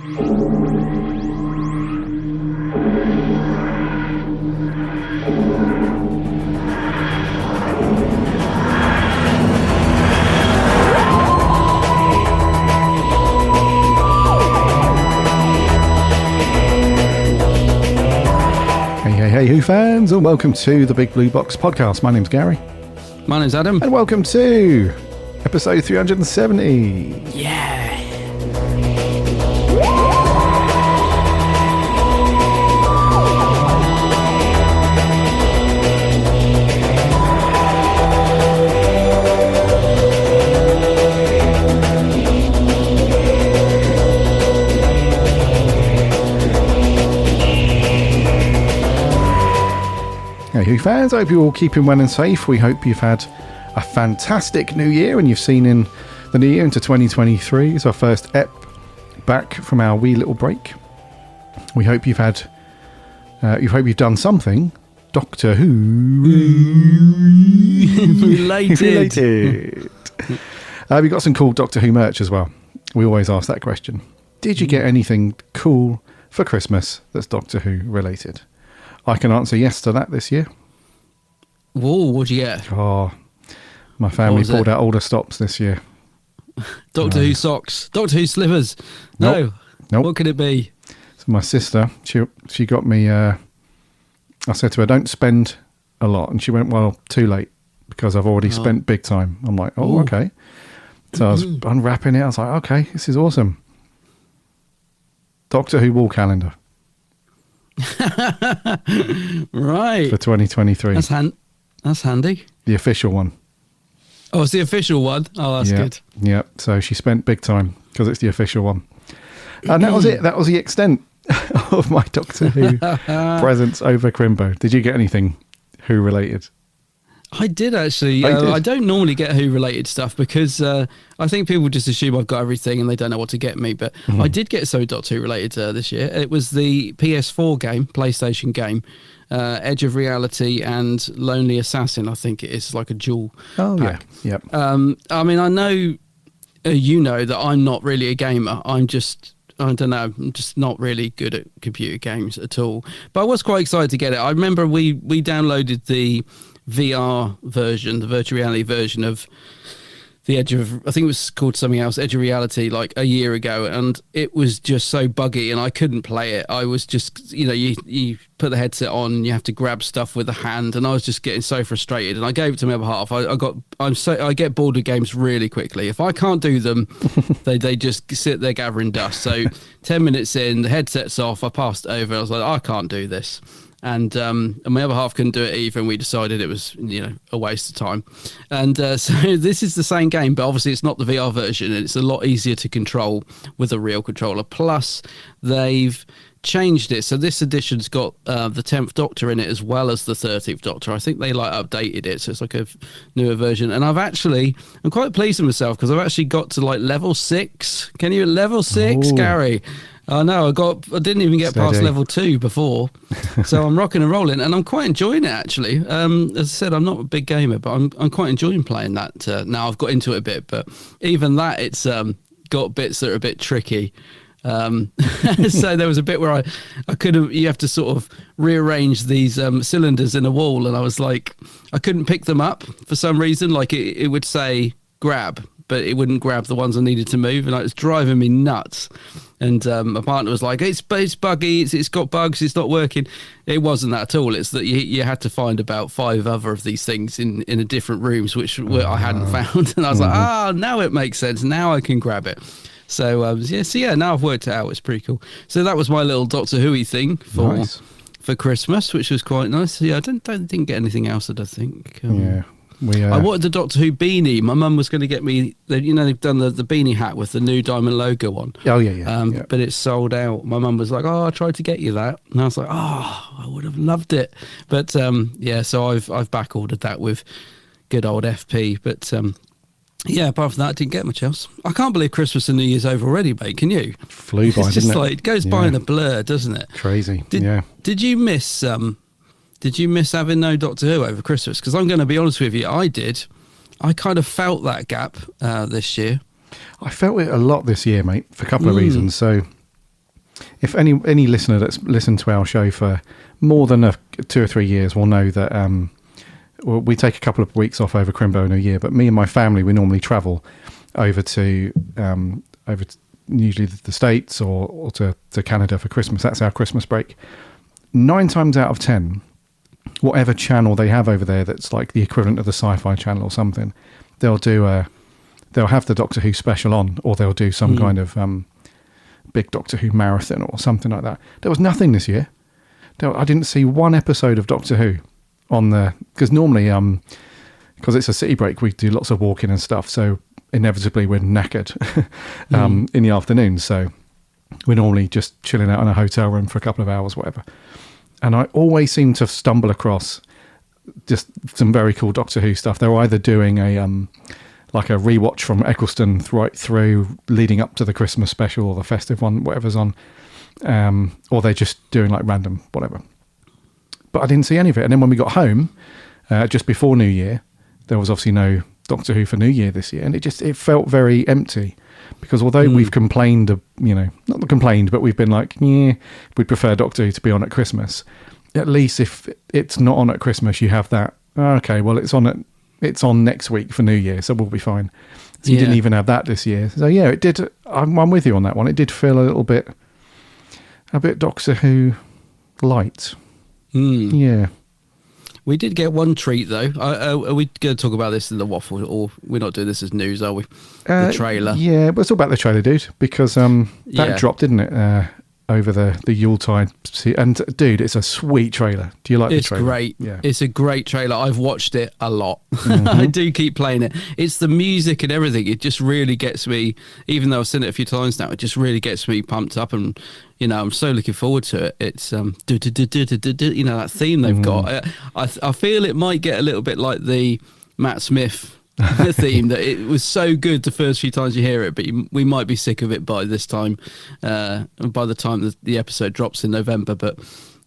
Hey Who fans, and welcome to the Big Blue Box podcast. My name's Gary. My name's Adam. And welcome to episode 370. Yeah. Hey Who fans, I hope you're all keeping well and safe. We hope you've had a fantastic new year and you've seen in the new year into 2023. It's our first ep back from our wee little break. We hope you've had, you've done something Doctor Who related. We've got some cool Doctor Who merch as well. We always ask that question. Did you get anything cool for Christmas that's Doctor Who related? I can answer yes to that this year. Whoa, what'd you get? Oh, my family pulled out all the stops this year. Doctor Who socks. Doctor Who slivers. No. Nope. What could it be? So my sister, she got me, I said to her, don't spend a lot. And she went, well, too late because I've already spent big time. I'm like, oh, okay. So I was unwrapping it. I was like, okay, this is awesome. Doctor Who wall calendar. Right. For 2023. That's handy. The official one. Oh, it's the official one. Oh, that's good. Yeah. So she spent big time because it's the official one. And that was it. That was the extent of my Doctor Who presents over Crimbo. Did you get anything Who related? I did actually. I don't normally get Who related stuff because I think people just assume I've got everything and they don't know what to get me. But I did get so Doctor Who related this year. It was the PS4 game, PlayStation game, Edge of Reality and Lonely Assassin. I think it is like a dual pack. Yeah. Yep. I mean, I know you know that I'm not really a gamer. I don't know, I'm just not really good at computer games at all. But I was quite excited to get it. I remember we downloaded the VR version, the virtual reality version of the Edge of, I think it was called something else, Edge of Reality, like a year ago, and it was just so buggy and I couldn't play it. I was just, you put the headset on and you have to grab stuff with a hand, and I was just getting so frustrated, and I gave it to my other half. I get bored with games really quickly. If I can't do them, they just sit there gathering dust. So 10 minutes in, the headset's off, I passed over, I was like, I can't do this. And my other half couldn't do it either, and we decided it was, a waste of time. And so this is the same game, but obviously it's not the VR version, and it's a lot easier to control with a real controller. Plus, they've changed it, so this edition's got the 10th Doctor in it as well as the 13th Doctor. I think they updated it, so it's like a newer version. And I'm quite pleased with myself because I've actually got to level 6. Can you level 6, Gary? I know, I didn't even get past level 2 before, so I'm rocking and rolling, and I'm quite enjoying it actually. As I said, I'm not a big gamer, but I'm quite enjoying playing that. Now I've got into it a bit, but even that, it's got bits that are a bit tricky. So there was a bit where I couldn't, you have to sort of rearrange these cylinders in a wall, and I was like, I couldn't pick them up for some reason. Like it would say grab, but it wouldn't grab the ones I needed to move, and it was driving me nuts. And my partner was like, it's buggy, it's got bugs, it's not working. It wasn't that at all. It's that you had to find about 5 other of these things in a different rooms, which I hadn't found. And I was like, now it makes sense. Now I can grab it. So, now I've worked it out. It's pretty cool. So that was my little Doctor Who-y thing for Christmas, which was quite nice. Yeah, I didn't get anything else, I don't think. I wanted the Doctor Who beanie. My mum was going to get me, they've done the beanie hat with the new diamond logo on. Oh, yeah. But it's sold out. My mum was like, I tried to get you that. And I was like, I would have loved it. But, so I've back ordered that with good old FP. But, apart from that, I didn't get much else. I can't believe Christmas and New Year's over already, mate. Can you? Flew by, it's just it goes by in a blur, doesn't it? Crazy, Did you miss... Did you miss having no Doctor Who over Christmas? Because I'm going to be honest with you, I did. I kind of felt that gap this year. I felt it a lot this year, mate, for a couple of reasons. So if any listener that's listened to our show for more than 2 or 3 years will know that we take a couple of weeks off over Crimbo New Year, but me and my family, we normally travel over to usually the States or to Canada for Christmas. That's our Christmas break. 9 times out of 10, whatever channel they have over there that's like the equivalent of the Sci-Fi Channel or something, they'll have the Doctor Who special on, or they'll do some kind of big Doctor Who marathon or something like that. There was nothing this year. I didn't see one episode of Doctor Who on the, because normally because it's a city break, we do lots of walking and stuff, so inevitably we're knackered in the afternoon, so we're normally just chilling out in a hotel room for a couple of hours, whatever. And I always seem to stumble across just some very cool Doctor Who stuff. They're either doing like a rewatch from Eccleston right through leading up to the Christmas special or the festive one, whatever's on, or they're just doing like random whatever. But I didn't see any of it. And then when we got home, just before New Year, there was obviously no Doctor Who for New Year this year, and it felt very empty, because although we've complained, not complained, but we've been like, yeah, we'd prefer Doctor Who to be on at Christmas. At least if it's not on at Christmas, you have that. Okay, well, it's on next week for New Year, so we'll be fine. So you didn't even have that this year. So yeah, it did. I'm with you on that one. It did feel a little bit Doctor Who light. Yeah. We did get one treat though. Are we going to talk about this in the waffle, or we're not doing this as news, are we? The trailer. Yeah, but it's all about the trailer, dude, because that dropped, didn't it? Over the Yuletide. And dude, it's a sweet trailer. Do you like the trailer? It's great. Yeah. It's a great trailer. I've watched it a lot. I do keep playing it. It's the music and everything. It just really gets me, even though I've seen it a few times now, it just really gets me pumped up, and I'm so looking forward to it. It's that theme they've got. I feel it might get a little bit like the Matt Smith theme, that it was so good the first few times you hear it, but we might be sick of it by this time, by the time the episode drops in November. But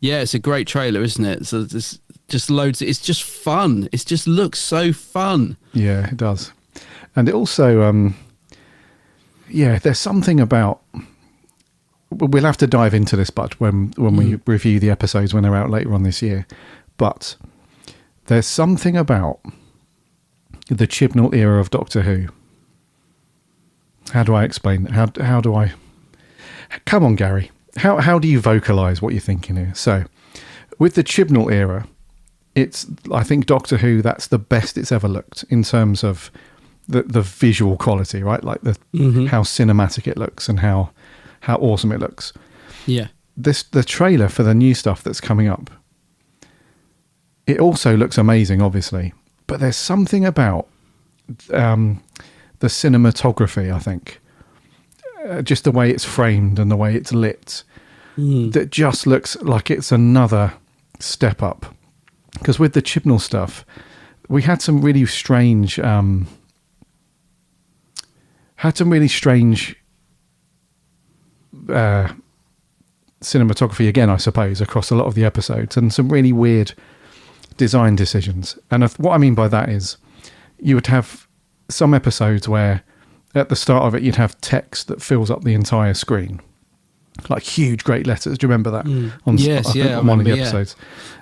yeah, it's a great trailer, isn't it? So there's just loads. It's just fun. It just looks so fun. Yeah, it does. And it also there's something about, we'll have to dive into this, but when we review the episodes when they're out later on this year, but there's something about the Chibnall era of Doctor Who. How do I explain that? How do I... Come on, Gary. How do you vocalise what you're thinking here? So, with the Chibnall era, I think Doctor Who, that's the best it's ever looked in terms of the visual quality, right? Like how cinematic it looks and how awesome it looks. Yeah. The trailer for the new stuff that's coming up, it also looks amazing, obviously. But there's something about the cinematography, I think, just the way it's framed and the way it's lit, that just looks like it's another step up. Because with the Chibnall stuff, we had some really strange, cinematography again, I suppose, across a lot of the episodes, and some really weird design decisions. And what I mean by that is, you would have some episodes where at the start of it you'd have text that fills up the entire screen, like huge great letters. Do you remember that? On one of the episodes?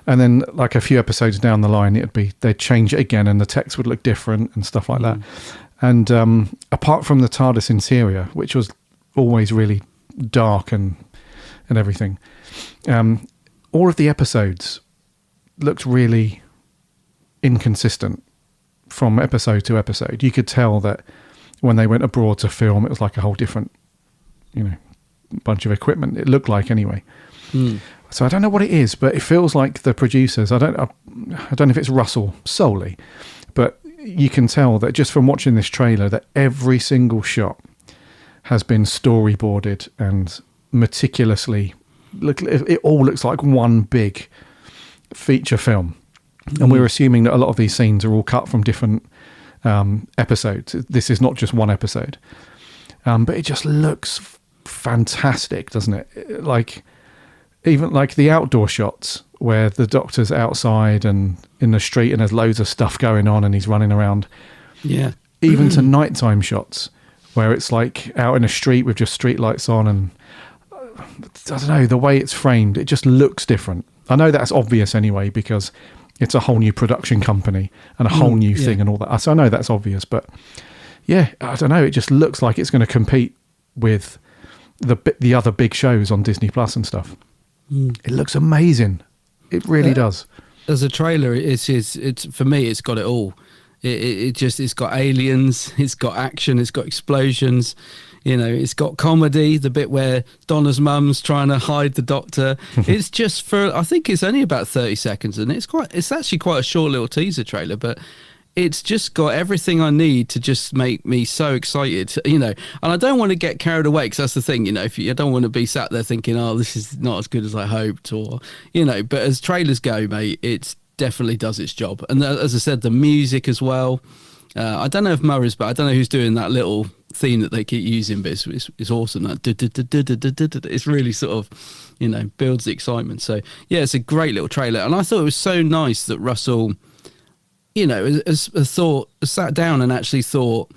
And then like a few episodes down the line, they'd change it again and the text would look different and stuff like that. And apart from the TARDIS interior, which was always really dark and everything, all of the episodes looked really inconsistent from episode to episode. You could tell that when they went abroad to film, it was like a whole different, bunch of equipment. It looked like anyway. So I don't know what it is, but it feels like the producers. I don't know if it's Russell solely, but you can tell that just from watching this trailer that every single shot has been storyboarded and meticulously. It all looks like one big feature film, and we're assuming that a lot of these scenes are all cut from different episodes. This is not just one episode, but it just looks fantastic, doesn't it? Like, even like the outdoor shots where the Doctor's outside and in the street and there's loads of stuff going on and he's running around, even to nighttime shots where it's like out in a street with just street lights on, and don't know, the way it's framed, it just looks different. I know that's obvious anyway, because it's a whole new production company and a whole new thing and all that. So I know that's obvious, but yeah, I don't know. It just looks like it's going to compete with the other big shows on Disney Plus and stuff. It looks amazing. It really does. As a trailer, it's for me, it's got it all. It's got aliens, it's got action, it's got explosions. It's got comedy, the bit where Donna's mum's trying to hide the doctor. It's just I think it's only about 30 seconds, and it's actually quite a short little teaser trailer, but it's just got everything I need to just make me so excited, and I don't want to get carried away, because that's the thing, I don't want to be sat there thinking, oh, this is not as good as I hoped, or, but as trailers go, mate, it definitely does its job. And as I said, the music as well. I don't know if Murray's, but I don't know who's doing that little theme that they keep using, but it's awesome. It's really sort of, builds the excitement. So yeah, it's a great little trailer, and I thought it was so nice that Russell, has sat down and actually thought,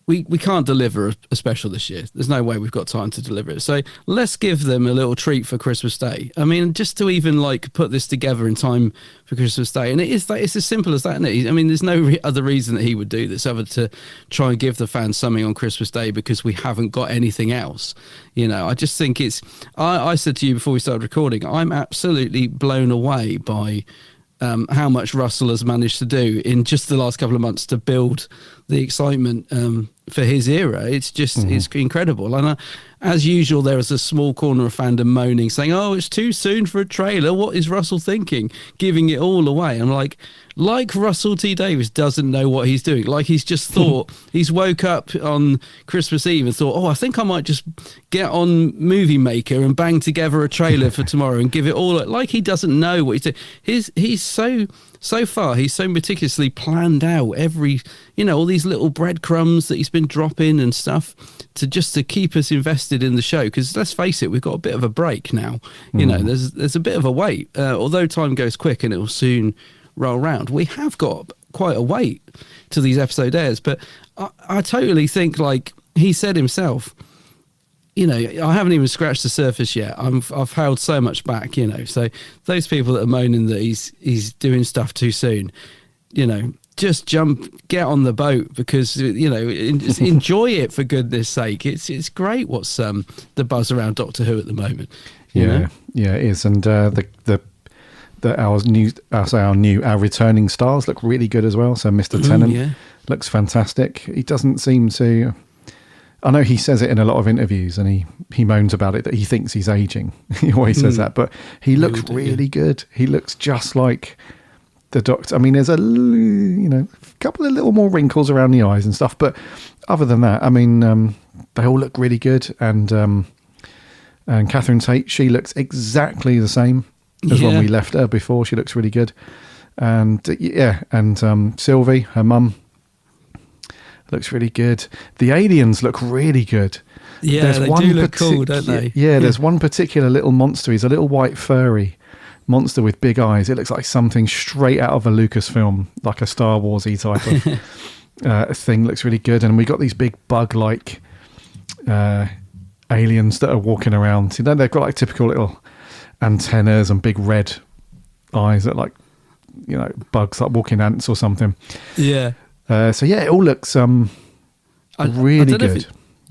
we can't deliver a special this year. There's no way we've got time to deliver it. So let's give them a little treat for Christmas Day. I mean, just to even put this together in time for Christmas Day. And it's as simple as that, isn't it? I mean, there's no other reason that he would do this other to try and give the fans something on Christmas Day, because we haven't got anything else. I just think I said to you before we started recording, I'm absolutely blown away by how much Russell has managed to do in just the last couple of months to build the excitement for his era. It's just it's incredible. And as usual, there is a small corner of fandom moaning, saying, oh, it's too soon for a trailer. What is Russell thinking? Giving it all away. I'm like Russell T Davies doesn't know what he's doing. He's just thought, he's woke up on Christmas Eve and thought, oh, I think I might just get on Movie Maker and bang together a trailer for tomorrow and give it all. He doesn't know what he's doing. He's so far, he's so meticulously planned out every, all these little breadcrumbs that he's been dropping and stuff to keep us invested in the show. Because let's face it, we've got a bit of a break now. There's a bit of a wait. Although time goes quick and it will soon roll round, we have got quite a wait till these episode airs. But I totally think, he said himself, I haven't even scratched the surface yet. I've held so much back, So those people that are moaning that he's doing stuff too soon, just get on the boat, because just enjoy it, for goodness sake. It's great what's the buzz around Doctor Who at the moment. Yeah, it is, and our returning stars look really good as well. So Mr. Tennant looks fantastic. He doesn't seem to. I know he says it in a lot of interviews, and he moans about it, that he thinks he's aging. He always says that, but he looks really good. He looks just like the Doctor. I mean, there's a couple of little more wrinkles around the eyes and stuff, but other than that, I mean, they all look really good. And Catherine Tate, she looks exactly the same as when we left her before. She looks really good. And Sylvie, her mum, looks really good. The aliens look really good. Yeah, they do look cool, don't they? Yeah, there's one particular little monster. He's a little white furry monster with big eyes. It looks like something straight out of a Lucasfilm, like a Star Wars-y type of thing. Looks really good. And we got these big bug-like aliens that are walking around. They've got typical little antennas and big red eyes that bugs, like walking ants or something. Yeah. It all looks really good.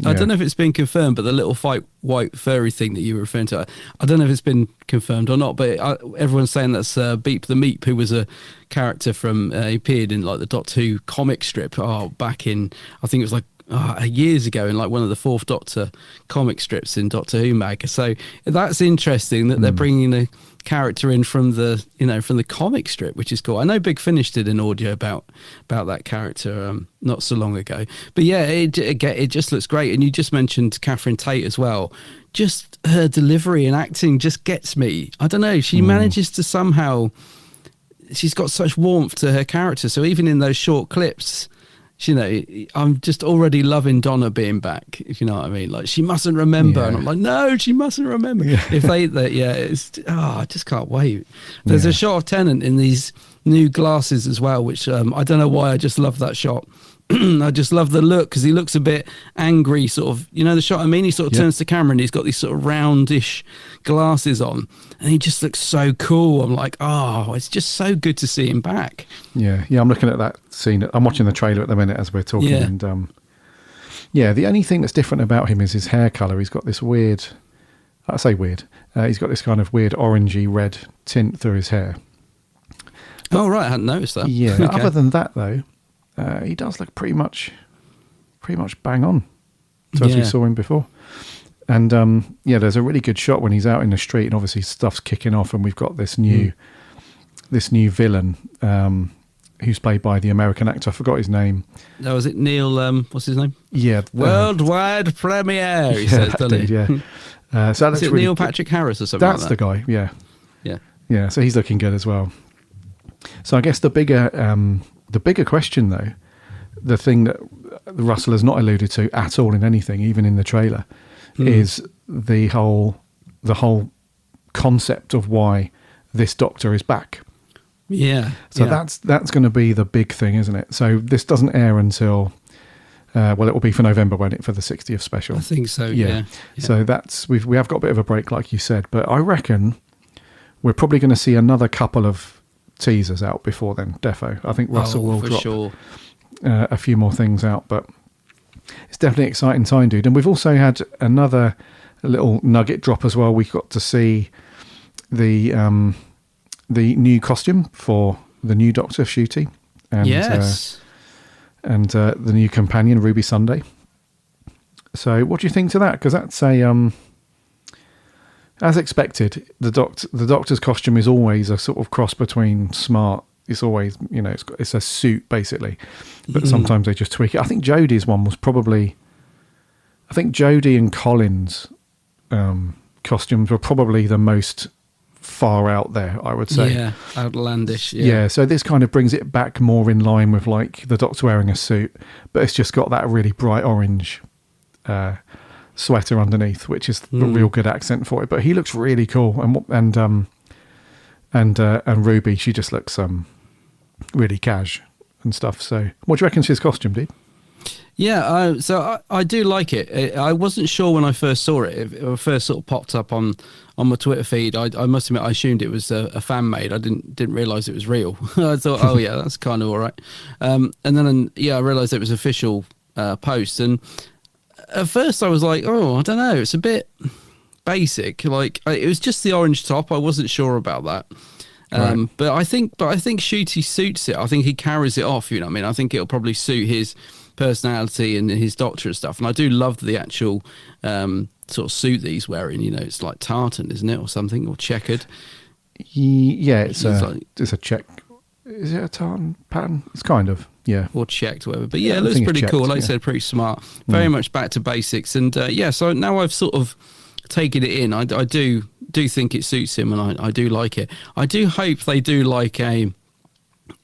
I don't know if it's been confirmed, but the little white furry thing that you were referring to, I don't know if it's been confirmed or not, but everyone's saying that's Beep the Meep, who was a character from, he appeared in the Doctor Who comic strip back in, I think it was years ago, in one of the Fourth Doctor comic strips in Doctor Who mag. So that's interesting that they're bringing a character in from the comic strip, which is cool. I know Big Finish did an audio about that character not so long ago, but yeah, it just looks great. And you just mentioned Catherine Tate as well. Just her delivery and acting just gets me. I don't know, she manages to somehow, she's got such warmth to her character, so even in those short clips, I'm just already loving Donna being back, if you know what I mean. She mustn't remember, and I'm like, no, she mustn't remember. If I just can't wait. There's a shot of Tennant in these new glasses as well, which I don't know why, I just love that shot. I just love the look because he looks a bit angry, sort of. You know the shot I mean? He sort of turns to camera and he's got these sort of roundish glasses on, and he just looks so cool. I'm like, oh, it's just so good to see him back. Yeah. I'm looking at that scene. I'm watching the trailer at the minute as we're talking, and the only thing that's different about him is his hair color. He's got this weird. I say weird. He's got this kind of weird orangey red tint through his hair. Oh right, I hadn't noticed that. Yeah. Okay. Other than that, though. He does look pretty much bang on to as we saw him before. And there's a really good shot when he's out in the street and obviously stuff's kicking off, and we've got this new villain who's played by the American actor. I forgot his name. Oh, is it Neil? What's his name? Yeah, worldwide premiere. He says, doesn't he? Yeah. So that's is it really Neil good. Patrick Harris or something? That's like that? the guy. Yeah. Yeah. Yeah. So he's looking good as well. So I guess the bigger question, though, the thing that Russell has not alluded to at all in anything, even in the trailer, is the whole concept of why this Doctor is back. Yeah. So that's going to be the big thing, isn't it? So this doesn't air until, it will be for November, won't it, for the 60th special? I think so. Yeah. So we have got a bit of a break, like you said, but I reckon we're probably going to see another couple of teasers out before then, defo. I think Russell will drop a few more things out, but it's definitely an exciting time, dude. And we've also had another little nugget drop as well. We got to see the new costume for the new Doctor, Ncuti, and and the new companion, Ruby Sunday. So what do you think to that? Because that's as expected, the Doctor's costume is always a sort of cross between smart. It's always, it's a suit basically, but sometimes they just tweak it. I think Jodie's one was probably. I think Jodie and Colin's costumes were probably the most far out there, I would say. Yeah, outlandish. Yeah, so this kind of brings it back more in line with like the Doctor wearing a suit, but it's just got that really bright orange sweater underneath, which is a real good accent for it. But he looks really cool, and Ruby, she just looks really cash and stuff. So, what do you reckon to his costume, dude? Yeah, so I do like it. I wasn't sure when I first saw it. It first sort of popped up on my Twitter feed. I must admit, I assumed it was a fan made. I didn't realise it was real. I thought, oh yeah, that's kind of all right. And then I realised it was official post. And at first, I was like, oh, I don't know, it's a bit basic. Like it was just the orange top. I wasn't sure about that. Right. But I think Ncuti suits it. I think he carries it off. You know what I mean? I think it'll probably suit his personality and his Doctor and stuff. And I do love the actual sort of suit that he's wearing. It's like tartan, isn't it, or something, or checkered? Yeah, it's a check. Is it a tartan pattern? It's kind of, yeah. Or checked, whatever. But yeah, it looks pretty cool. Like I said, pretty smart. Very much back to basics. And so now I've sort of taken it in. I do think it suits him, and I do like it. I do hope they do like a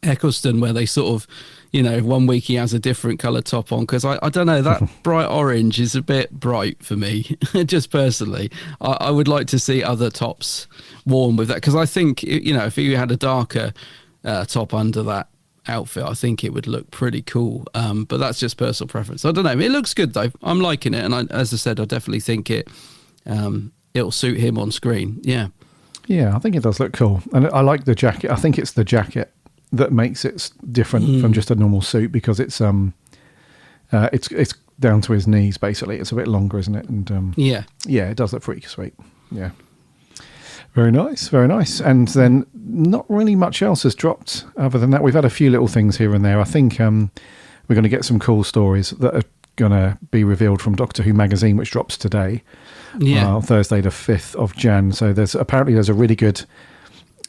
Eccleston where they sort of, 1 week he has a different colour top on, because I don't know, that bright orange is a bit bright for me, just personally. I would like to see other tops worn with that, because I think, if you had a darker top under that outfit, I think it would look pretty cool. But that's just personal preference. I don't know. It looks good, though. I'm liking it, and as I said, I definitely think it'll suit him on screen. Yeah. Yeah, I think it does look cool. And I like the jacket. I think it's the jacket that makes it different from just a normal suit, because it's down to his knees basically. It's a bit longer, isn't it? And it does look pretty sweet. Yeah, very nice, very nice. And then not really much else has dropped other than that. We've had a few little things here and there. I think we're going to get some cool stories that are going to be revealed from Doctor Who magazine, which drops today, on Thursday the 5th of Jan. So there's a really good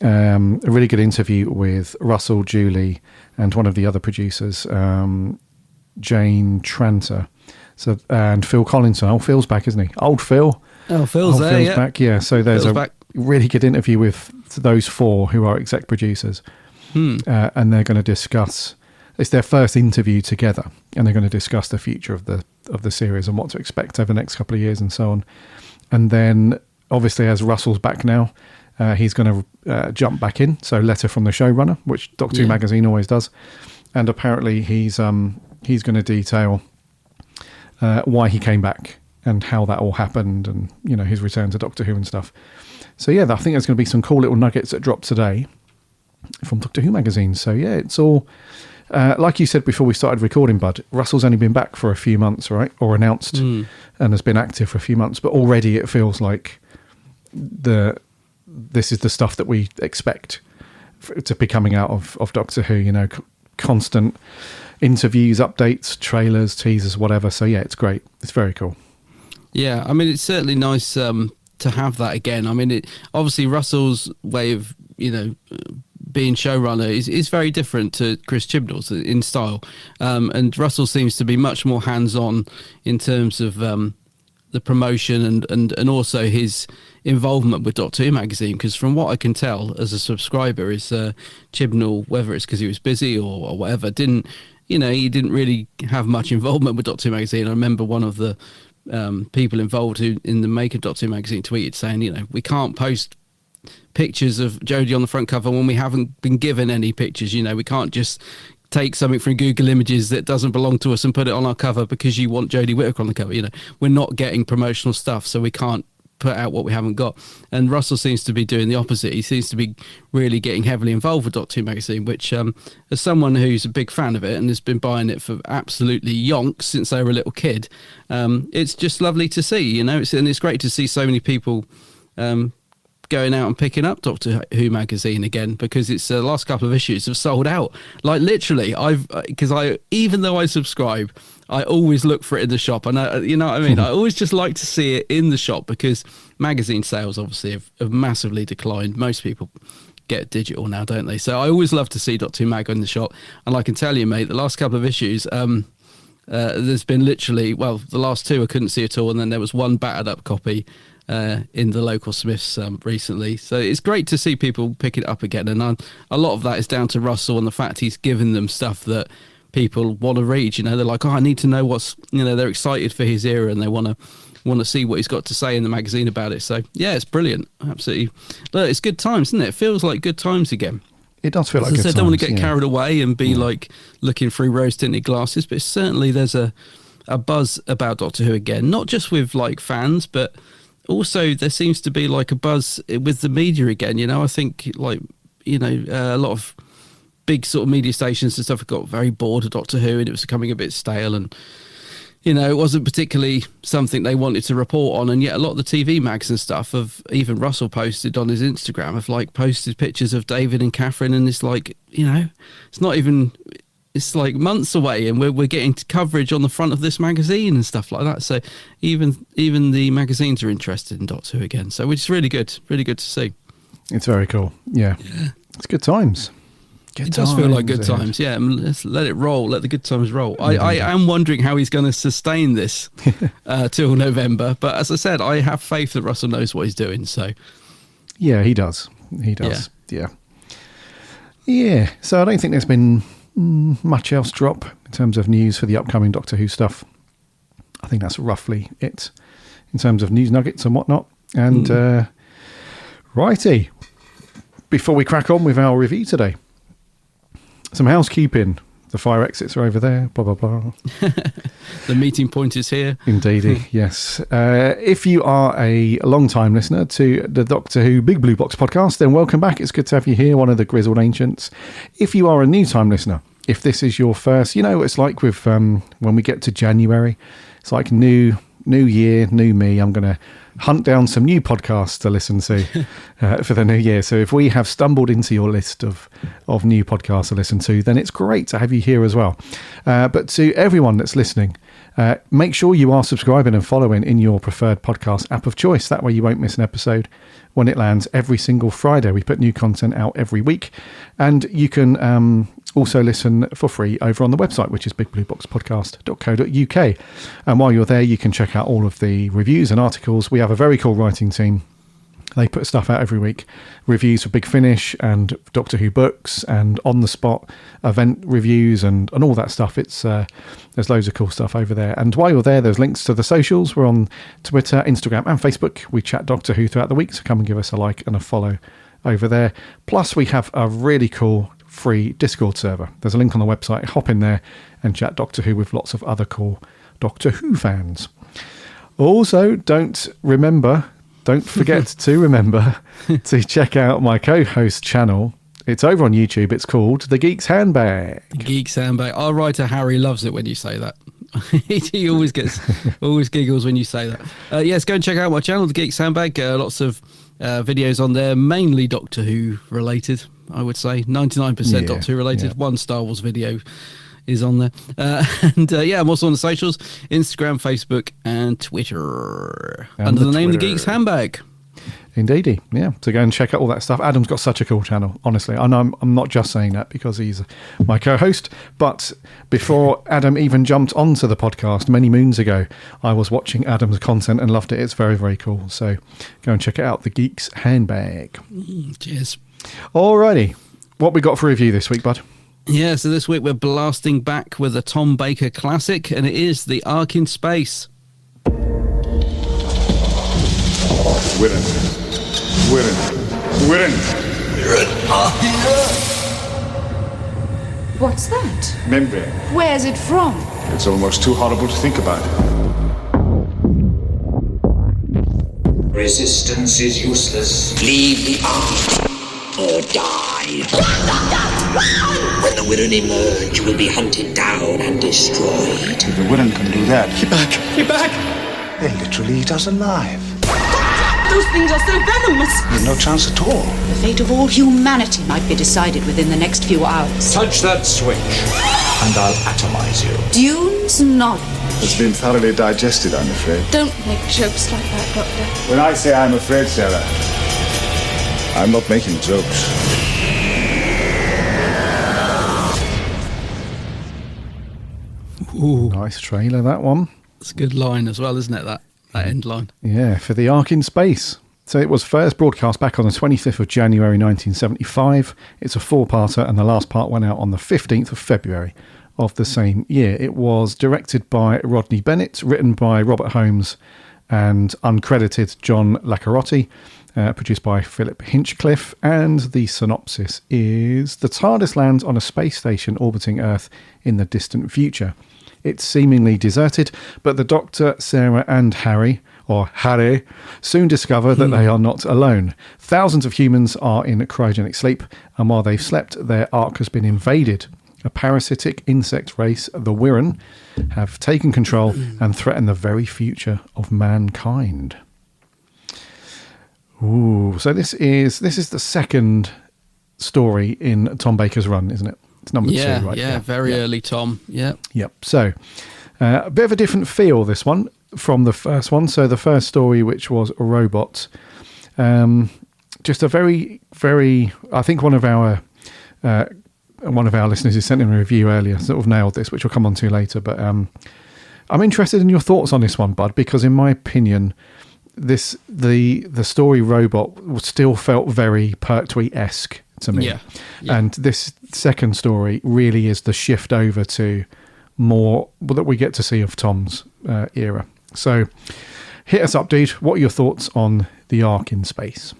interview with Russell, Julie, and one of the other producers, Jane Tranter, and Phil Collinson. Oh, Phil's back, isn't he? Old Phil. Oh, Phil's there. Phil's back. Yeah. So there's really good interview with those four who are exec producers, and they're going to discuss. It's their first interview together, and they're going to discuss the future of the series and what to expect over the next couple of years and so on. And then, obviously, as Russell's back now, he's going to jump back in. So, letter from the showrunner, which Doctor Who magazine always does. And apparently, he's he's going to detail why he came back and how that all happened, and his return to Doctor Who and stuff. So yeah, I think there's going to be some cool little nuggets that drop today from Doctor Who magazine. So yeah, it's all like you said before we started recording, Bud. Russell's only been back for a few months, right? Or announced, and has been active for a few months, but already it feels like this is the stuff that we expect to be coming out of Doctor Who. Constant interviews, updates, trailers, teasers, whatever. So yeah, it's great. It's very cool. Yeah, I mean, it's certainly nice to have that again. I mean, obviously Russell's way of being showrunner is very different to Chris Chibnall's in style, and Russell seems to be much more hands-on in terms of the promotion and also his involvement with Doctor Who magazine, because from what I can tell as a subscriber is Chibnall, whether it's because he was busy or whatever, he didn't really have much involvement with Doctor Who magazine. I remember one of the people involved who in the make of Doctor Who magazine tweeted saying, we can't post pictures of Jodie on the front cover when we haven't been given any pictures. We can't just take something from Google Images that doesn't belong to us and put it on our cover because you want Jodie Whittaker on the cover. We're not getting promotional stuff, so we can't put out what we haven't got. And Russell seems to be doing the opposite. He seems to be really getting heavily involved with Doctor Who magazine, which as someone who's a big fan of it and has been buying it for absolutely yonks since they were a little kid, it's just lovely to see. And it's great to see so many people going out and picking up Doctor Who magazine again, because it's the last couple of issues have sold out. Like literally, even though I subscribe, I always look for it in the shop, and you know what I mean. I always just like to see it in the shop, because magazine sales obviously have massively declined. Most people get digital now, don't they? So I always love to see Doctor Who mag in the shop, and I can tell you, mate, the last couple of issues, there's been literally, the last two I couldn't see at all, and then there was one battered up copy in the local Smiths recently. So it's great to see people pick it up again, and a lot of that is down to Russell and the fact he's given them stuff that people want to read. They're like, I need to know what's, they're excited for his era, and they want to see what he's got to say in the magazine about it. So yeah, it's brilliant. Absolutely. Look, it's good times, isn't it? It feels like good times again. It does feel like good times. I don't want to get carried away and be like looking through rose tinted glasses, but certainly there's a buzz about Doctor Who again, not just with like fans, but also there seems to be like a buzz with the media again. I think a lot of big sort of media stations and stuff have got very bored of Doctor Who, and it was becoming a bit stale, and it wasn't particularly something they wanted to report on. And yet a lot of the TV mags and stuff have, even Russell posted on his Instagram, have like posted pictures of David and Catherine, and it's like, it's not even, it's like months away, and we're getting coverage on the front of this magazine and stuff like that. So even the magazines are interested in Doctor Who again. So which is really good to see. It's very cool. Yeah. It's good times. It does feel like good times, yeah. Let's let it roll. Let the good times roll. I am wondering how he's going to sustain this till November. But as I said, I have faith that Russell knows what he's doing. So, yeah, he does. Yeah. So I don't think there's been much else drop in terms of news for the upcoming Doctor Who stuff. I think that's roughly it in terms of news nuggets and whatnot. And righty, before we crack on with our review today, some housekeeping. The fire exits are over there, blah, blah, blah. The meeting point is here. Indeedy, yes. If you are a long-time listener to the Doctor Who Big Blue Box podcast, then welcome back. It's good to have you here, one of the grizzled ancients. If you are a new-time listener, if this is your first, what it's like with when we get to January. It's like new year, new me. I'm going to hunt down some new podcasts to listen to for the new year. So if we have stumbled into your list of new podcasts to listen to, then it's great to have you here as well. But to everyone that's listening, make sure you are subscribing and following in your preferred podcast app of choice. That way you won't miss an episode when it lands every single Friday. We put new content out every week, and you can also listen for free over on the website, which is bigblueboxpodcast.co.uk. And while you're there, you can check out all of the reviews and articles. We have a very cool writing team. They put stuff out every week, reviews for Big Finish and Doctor Who books and on-the-spot event reviews and all that stuff. It's there's loads of cool stuff over there. And while you're there, there's links to the socials. We're on Twitter, Instagram and Facebook. We chat Doctor Who throughout the week, so come and give us a like and a follow over there. Plus, we have a really cool free Discord server. There's a link on the website. Hop in there and chat Doctor Who with lots of other cool Doctor Who fans. Also, don't forget to remember to check out my co-host channel. It's over on YouTube. It's called The Geek's Handbag. Geek's Handbag. Our writer Harry loves it when you say that. He always giggles when you say that. Yes, go and check out my channel, The Geek's Handbag. Lots of videos on there, mainly Doctor Who related, I would say. 99% Doctor Who related. One Star Wars video is on there. I'm also on the socials, Instagram, Facebook, and Twitter. Under the name The Geek's Handbag. Indeedy, yeah. So go and check out all that stuff. Adam's got such a cool channel, honestly. And I'm not just saying that because he's my co-host, but before Adam even jumped onto the podcast many moons ago, I was watching Adam's content and loved it. It's very, very cool. So go and check it out, The Geek's Handbag. Cheers. Alrighty. What we got for review this week, bud? Yeah, so this week we're blasting back with a Tom Baker classic, and it is The Ark in Space. What's that? Membrane. Where's it from? It's almost too horrible to think about. Resistance is useless. Leave the Ark or die. When the Wirren emerge, you will be hunted down and destroyed. The Wirren can do that. Get back! Get back! They literally eat us alive. Those things are so venomous. There's no chance at all. The fate of all humanity might be decided within the next few hours. Touch that switch, and I'll atomize you. Dune's knowledge. It's been thoroughly digested, I'm afraid. Don't make jokes like that, Doctor. When I say I'm afraid, Sarah, I'm not making jokes. Ooh, Nice trailer, that one. it's a good line as well, isn't it, that end line? Yeah, for The Ark in Space. So it was first broadcast back on the 25th of January 1975. It's a 4-parter, and the last part went out on the 15th of February of the same year. It was directed by Rodney Bennett, written by Robert Holmes and uncredited John Lacarotti, produced by Philip Hinchcliffe, and the synopsis is: the TARDIS lands on a space station orbiting Earth in the distant future. It's seemingly deserted, but the Doctor, Sarah and Harry soon discover that they are not alone. Thousands of humans are in cryogenic sleep, and while they've slept, their Ark has been invaded. A parasitic insect race, the Wirren, have taken control and threaten the very future of mankind. Ooh, so this is the second story in Tom Baker's run, isn't it? It's number 2, right? Yeah, very early Tom. Yeah. Yep. So a bit of a different feel, this one, from the first one. So the first story, which was a robot, just a very, very, I think one of our listeners who sent in a review earlier sort of nailed this, which we'll come on to later. But I'm interested in your thoughts on this one, Bud, because in my opinion, the story Robot still felt very Pertwee-esque to me. Yeah. And this second story really is the shift over to more that we get to see of Tom's era. So hit us up, dude. What are your thoughts on The Ark in Space?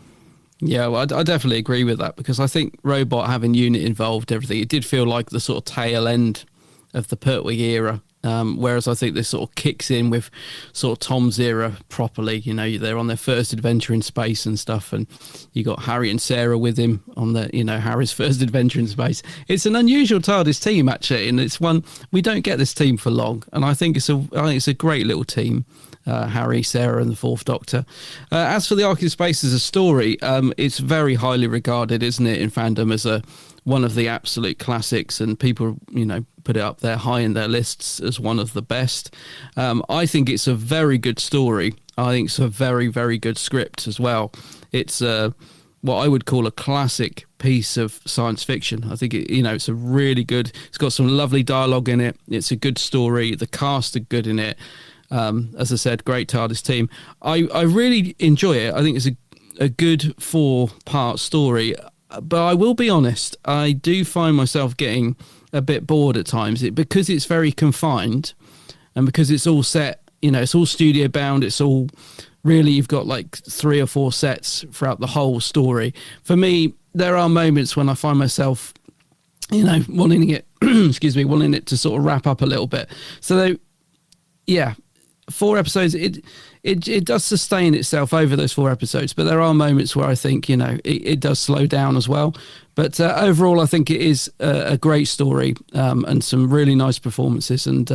Yeah, well, I definitely agree with that, because I think Robot having unit involved, everything, it did feel like the sort of tail end of the Pertwee era. Whereas I think this sort of kicks in with sort of Tom's era properly. You know, they're on their first adventure in space and stuff, and you got Harry and Sarah with him on the, Harry's first adventure in space. It's an unusual TARDIS team, actually, and it's one we don't get this team for long. And I think it's a great little team. Harry, Sarah, and the Fourth Doctor. As for The Ark in Space as a story, it's very highly regarded, isn't it, in fandom as one of the absolute classics, and people, put it up there high in their lists as one of the best. I think it's a very good story. I think it's a very, very good script as well. It's what I would call a classic piece of science fiction. I think it's a really good. It's got some lovely dialogue in it. It's a good story. The cast are good in it. As I said, great TARDIS team. I really enjoy it. I think it's a good 4-part story. But I will be honest, I do find myself getting a bit bored at times because it's very confined, and because it's all set, it's all studio bound. It's all really, you've got like 3 or 4 sets throughout the whole story. For me, there are moments when I find myself wanting it, wanting it to sort of wrap up a little bit. So, yeah, 4 episodes, it does sustain itself over those 4 episodes, but there are moments where I think, it does slow down as well. But overall, I think it is a great story and some really nice performances. And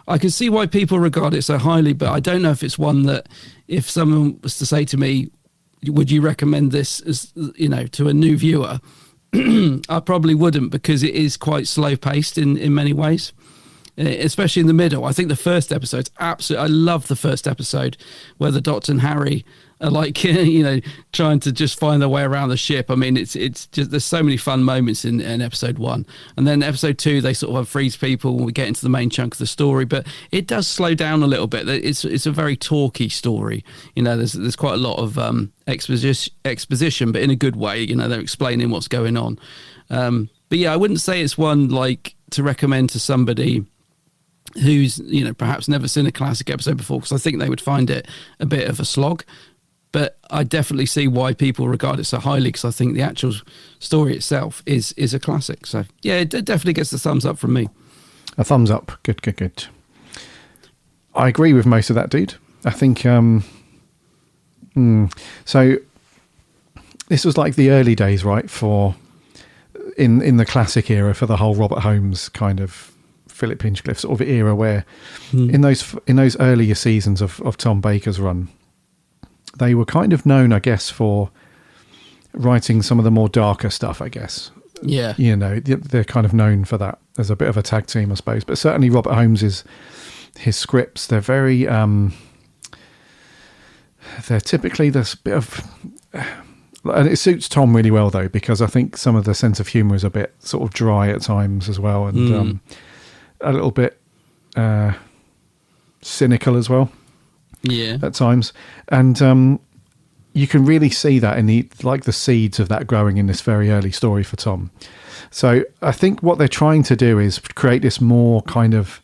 I can see why people regard it so highly, but I don't know if it's one that if someone was to say to me, would you recommend this as, to a new viewer? I probably wouldn't, because it is quite slow paced in many ways, especially in the middle. I think the first episode's absolutely, I love the first episode where the Doctor and Harry are like, trying to just find their way around the ship. I mean, it's just, there's so many fun moments in episode 1. And then episode 2, they sort of freeze people when we get into the main chunk of the story, but it does slow down a little bit. It's a very talky story. There's quite a lot of exposition, but in a good way. They're explaining what's going on. But yeah, I wouldn't say it's one like to recommend to somebody who's, perhaps never seen a classic episode before, because I think they would find it a bit of a slog. But I definitely see why people regard it so highly, because I think the actual story itself is a classic. So, yeah, it definitely gets the thumbs up from me. A thumbs up. Good. I agree with most of that, dude. I think, so this was like the early days, right, for in the classic era for the whole Robert Holmes kind of Philip Hinchcliffe sort of era, where in those earlier seasons of Tom Baker's run, they were kind of known, I guess, for writing some of the more darker stuff, I guess. Yeah. They're kind of known for that as a bit of a tag team, I suppose. But certainly Robert Holmes's his scripts, they're very, they're typically this bit of, and it suits Tom really well, though, because I think some of the sense of humour is a bit sort of dry at times as well, and a little bit cynical as well. Yeah, at times, and you can really see that in the seeds of that growing in this very early story for Tom. So I think what they're trying to do is create this more kind of,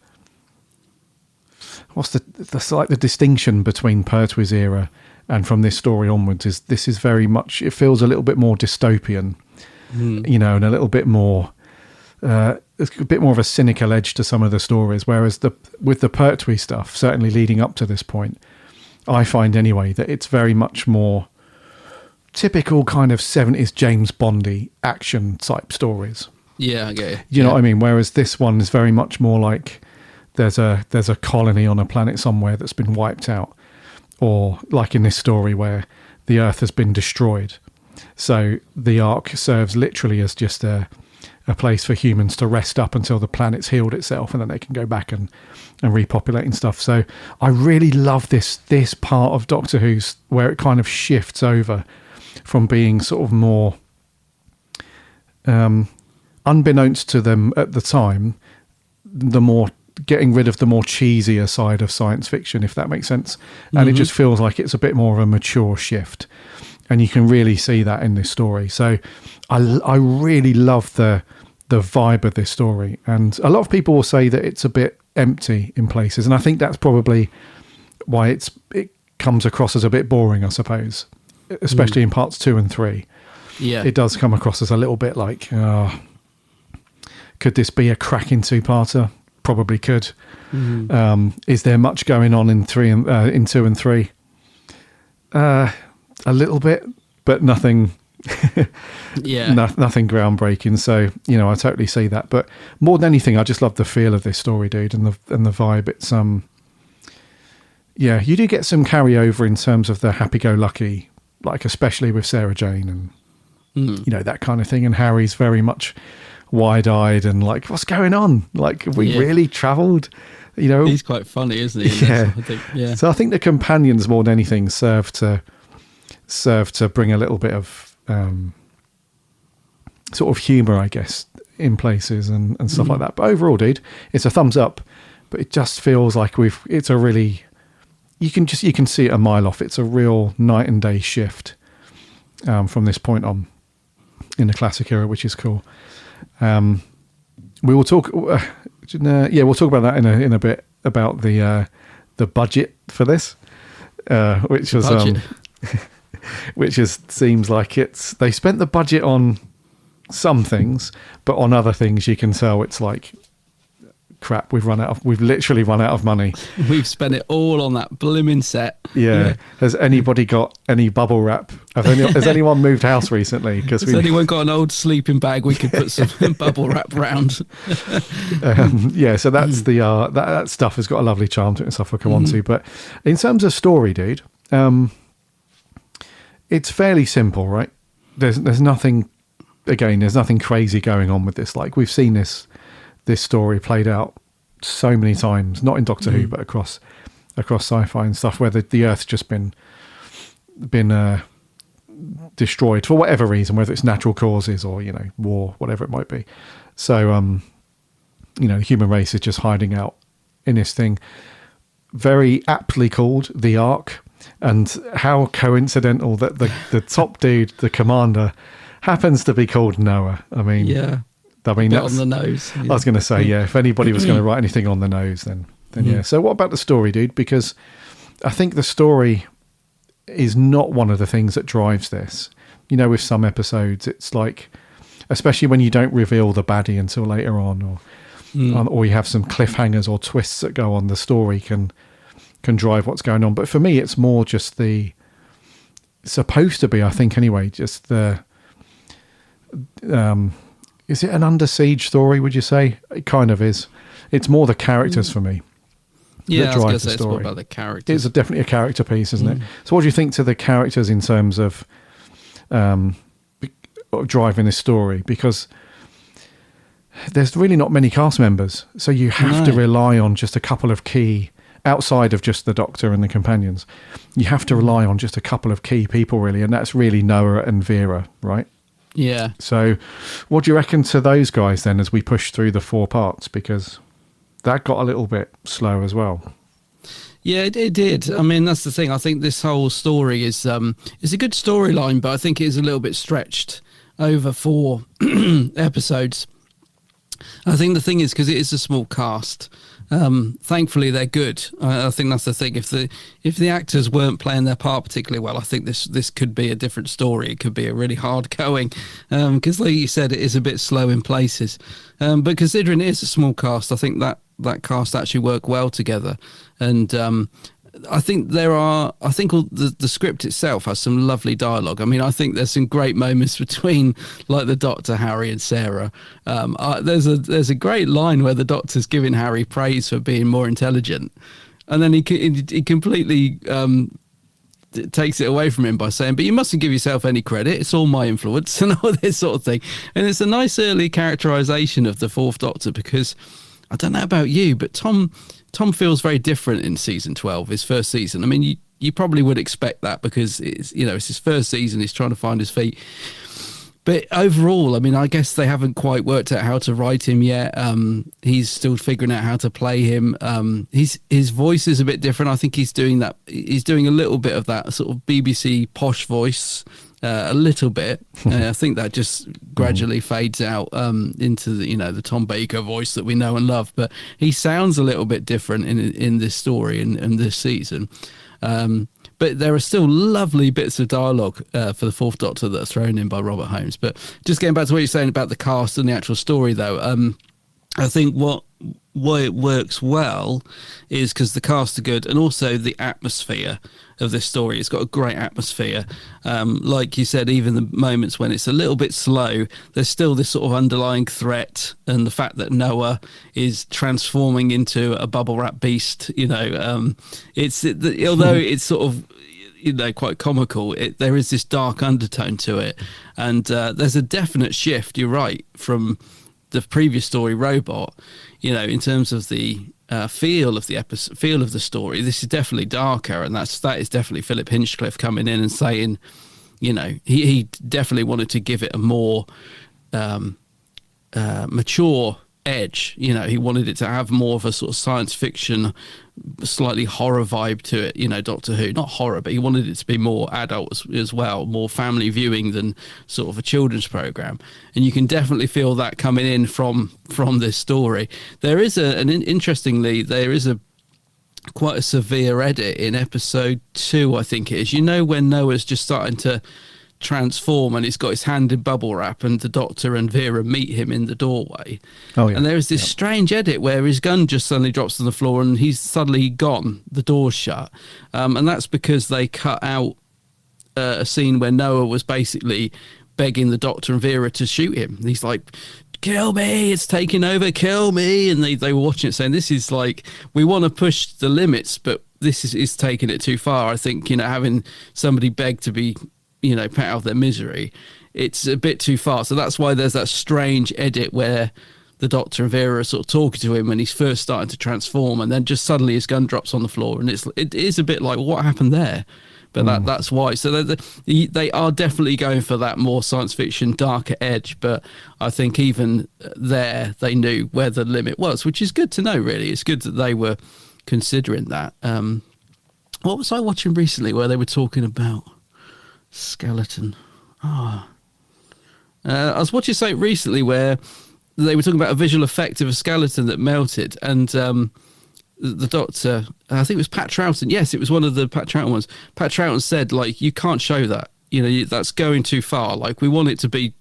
what's the distinction between Pertwee's era and from this story onwards is this is very much, it feels a little bit more dystopian, and a little bit more. It's a bit more of a cynical edge to some of the stories, whereas with the Pertwee stuff, certainly leading up to this point, I find anyway that it's very much more typical kind of 70s James Bondy action type stories. Yeah, I get it. You know what I mean? Whereas this one is very much more like there's a colony on a planet somewhere that's been wiped out, or like in this story where the Earth has been destroyed. So the Ark serves literally as just a place for humans to rest up until the planet's healed itself, and then they can go back and repopulate and stuff. So I really love this part of Doctor Who's where it kind of shifts over from being sort of more unbeknownst to them at the time, the more getting rid of the more cheesier side of science fiction, if that makes sense. And it just feels like it's a bit more of a mature shift, and you can really see that in this story. So I really love the vibe of this story, and a lot of people will say that it's a bit empty in places, and I think that's probably why it comes across as a bit boring, I suppose, especially in parts 2 and 3. Yeah, it does come across as a little bit like, could this be a cracking 2-parter? Probably could. Is there much going on in 2 and 3? A little bit, but nothing. Nothing groundbreaking. So I totally see that. But more than anything, I just love the feel of this story, dude, and the vibe. It's you do get some carryover in terms of the happy-go-lucky, like especially with Sarah Jane and that kind of thing. And Harry's very much wide-eyed and like, what's going on? Like, have we really travelled? He's quite funny, isn't he? Yeah. I think, So I think the companions more than anything serve to bring a little bit of sort of humour, I guess, in places and stuff like that. But overall, dude, it's a thumbs up. But it just feels like it's a really, you can see it a mile off. It's a real night and day shift from this point on in the classic era, which is cool. We will talk. We'll talk about that in a bit about the budget for this, which was seems like they spent the budget on some things, but on other things you can tell it's like, crap, we've literally run out of money. We've spent it all on that blooming set. Yeah. Has anybody got any bubble wrap? Has anyone moved house recently? Has anyone got an old sleeping bag we could put some bubble wrap round? So that's that stuff has got a lovely charm to it and stuff we'll come on to. But in terms of story, dude, it's fairly simple, right? There's nothing crazy going on with this. Like, we've seen this story played out so many times, not in Doctor Who, but across sci-fi and stuff, where the Earth's just been destroyed for whatever reason, whether it's natural causes or, war, whatever it might be. So, the human race is just hiding out in this thing, very aptly called the Ark. And how coincidental that the top dude, the commander, happens to be called Noah. I mean, that's on the nose. Yeah. I was going to say, if anybody was going to write anything on the nose, then yeah. So what about the story, dude? Because I think the story is not one of the things that drives this. With some episodes, it's like, especially when you don't reveal the baddie until later on, or you have some cliffhangers or twists that go on, the story can drive what's going on. But for me, it's more just supposed to be, I think anyway, just the, is it an Under Siege story, would you say? It kind of is. It's more the characters for me. Yeah, that I was going drive to say the it's story. more about the characters. It's definitely a character piece, isn't it? So what do you think to the characters in terms of driving this story? Because there's really not many cast members, so you have to rely on just a couple of key, outside of just the Doctor and the companions, you have to rely on just a couple of key people, really, and that's really Noah and Vera, right? Yeah. So what do you reckon to those guys then as we push through the 4 parts? Because that got a little bit slow as well. Yeah, it did. I mean, that's the thing. I think this whole story is a good storyline, but I think it is a little bit stretched over 4 episodes. I think the thing is, because it is a small cast, thankfully they're good. I think that's the thing. If the actors weren't playing their part particularly well, I think this could be a different story. It could be a really hard going, because like you said, it is a bit slow in places. But considering it is a small cast, I think that cast actually work well together. And I think the script itself has some lovely dialogue. I mean, I think there's some great moments between, like, the Doctor, Harry, and Sarah. There's a great line where the Doctor's giving Harry praise for being more intelligent, and then he completely takes it away from him by saying, "But you mustn't give yourself any credit. It's all my influence," and all this sort of thing. And it's a nice early characterization of the 4th Doctor, because I don't know about you, but Tom feels very different in season 12, his first season. I mean, you probably would expect that, because it's his first season, he's trying to find his feet. But overall, I mean, I guess they haven't quite worked out how to write him yet. He's still figuring out how to play him. His voice is a bit different. I think he's doing that. He's doing a little bit of that sort of BBC posh voice, a little bit. I think that just gradually fades out into the Tom Baker voice that we know and love. But he sounds a little bit different in this story and this season. But there are still lovely bits of dialogue for the 4th Doctor that are thrown in by Robert Holmes. But just getting back to what you're saying about the cast and the actual story, though, I think why it works well is because the cast are good, and also the atmosphere of this story. It's got a great atmosphere. Like you said, even the moments when it's a little bit slow, there's still this sort of underlying threat, and the fact that Noah is transforming into a bubble wrap beast. Although it's sort of quite comical, there is this dark undertone to it, and there's a definite shift. You're right, from the previous story, Robot, in terms of the feel of the episode, feel of the story. This is definitely darker, and that is definitely Philip Hinchcliffe coming in and saying, he definitely wanted to give it a more mature edge. He wanted it to have more of a sort of science fiction, slightly horror vibe to it. Doctor Who, not horror, but he wanted it to be more adult as well, more family viewing than sort of a children's program. And you can definitely feel that coming in from this story. There is interestingly, there is quite a severe edit in episode 2, I think it is. When Noah's just starting to transform, and he's got his hand in bubble wrap, and the Doctor and Vera meet him in the doorway. Oh, yeah. And there is this strange edit where his gun just suddenly drops on the floor and he's suddenly gone, the door's shut. And that's because they cut out a scene where Noah was basically begging the Doctor and Vera to shoot him. He's like, kill me, it's taking over, kill me. And they were watching it saying, this is like, we want to push the limits, but this is taking it too far. I think, having somebody beg to be, put out of their misery, it's a bit too far. So that's why there's that strange edit where the Doctor and Vera are sort of talking to him when he's first starting to transform, and then just suddenly his gun drops on the floor, and it is a bit like, what happened there? But that's why. So they are definitely going for that more science fiction, darker edge. But I think even there, they knew where the limit was, which is good to know, really. It's good that they were considering that. What was I watching recently where they were talking about skeleton? I was watching something recently where they were talking about a visual effect of a skeleton that melted, and the Doctor, I think it was Pat Troughton. Yes, it was one of the Pat Troughton ones. Pat Troughton said, like, you can't show that. That's going too far. Like, we want it to be,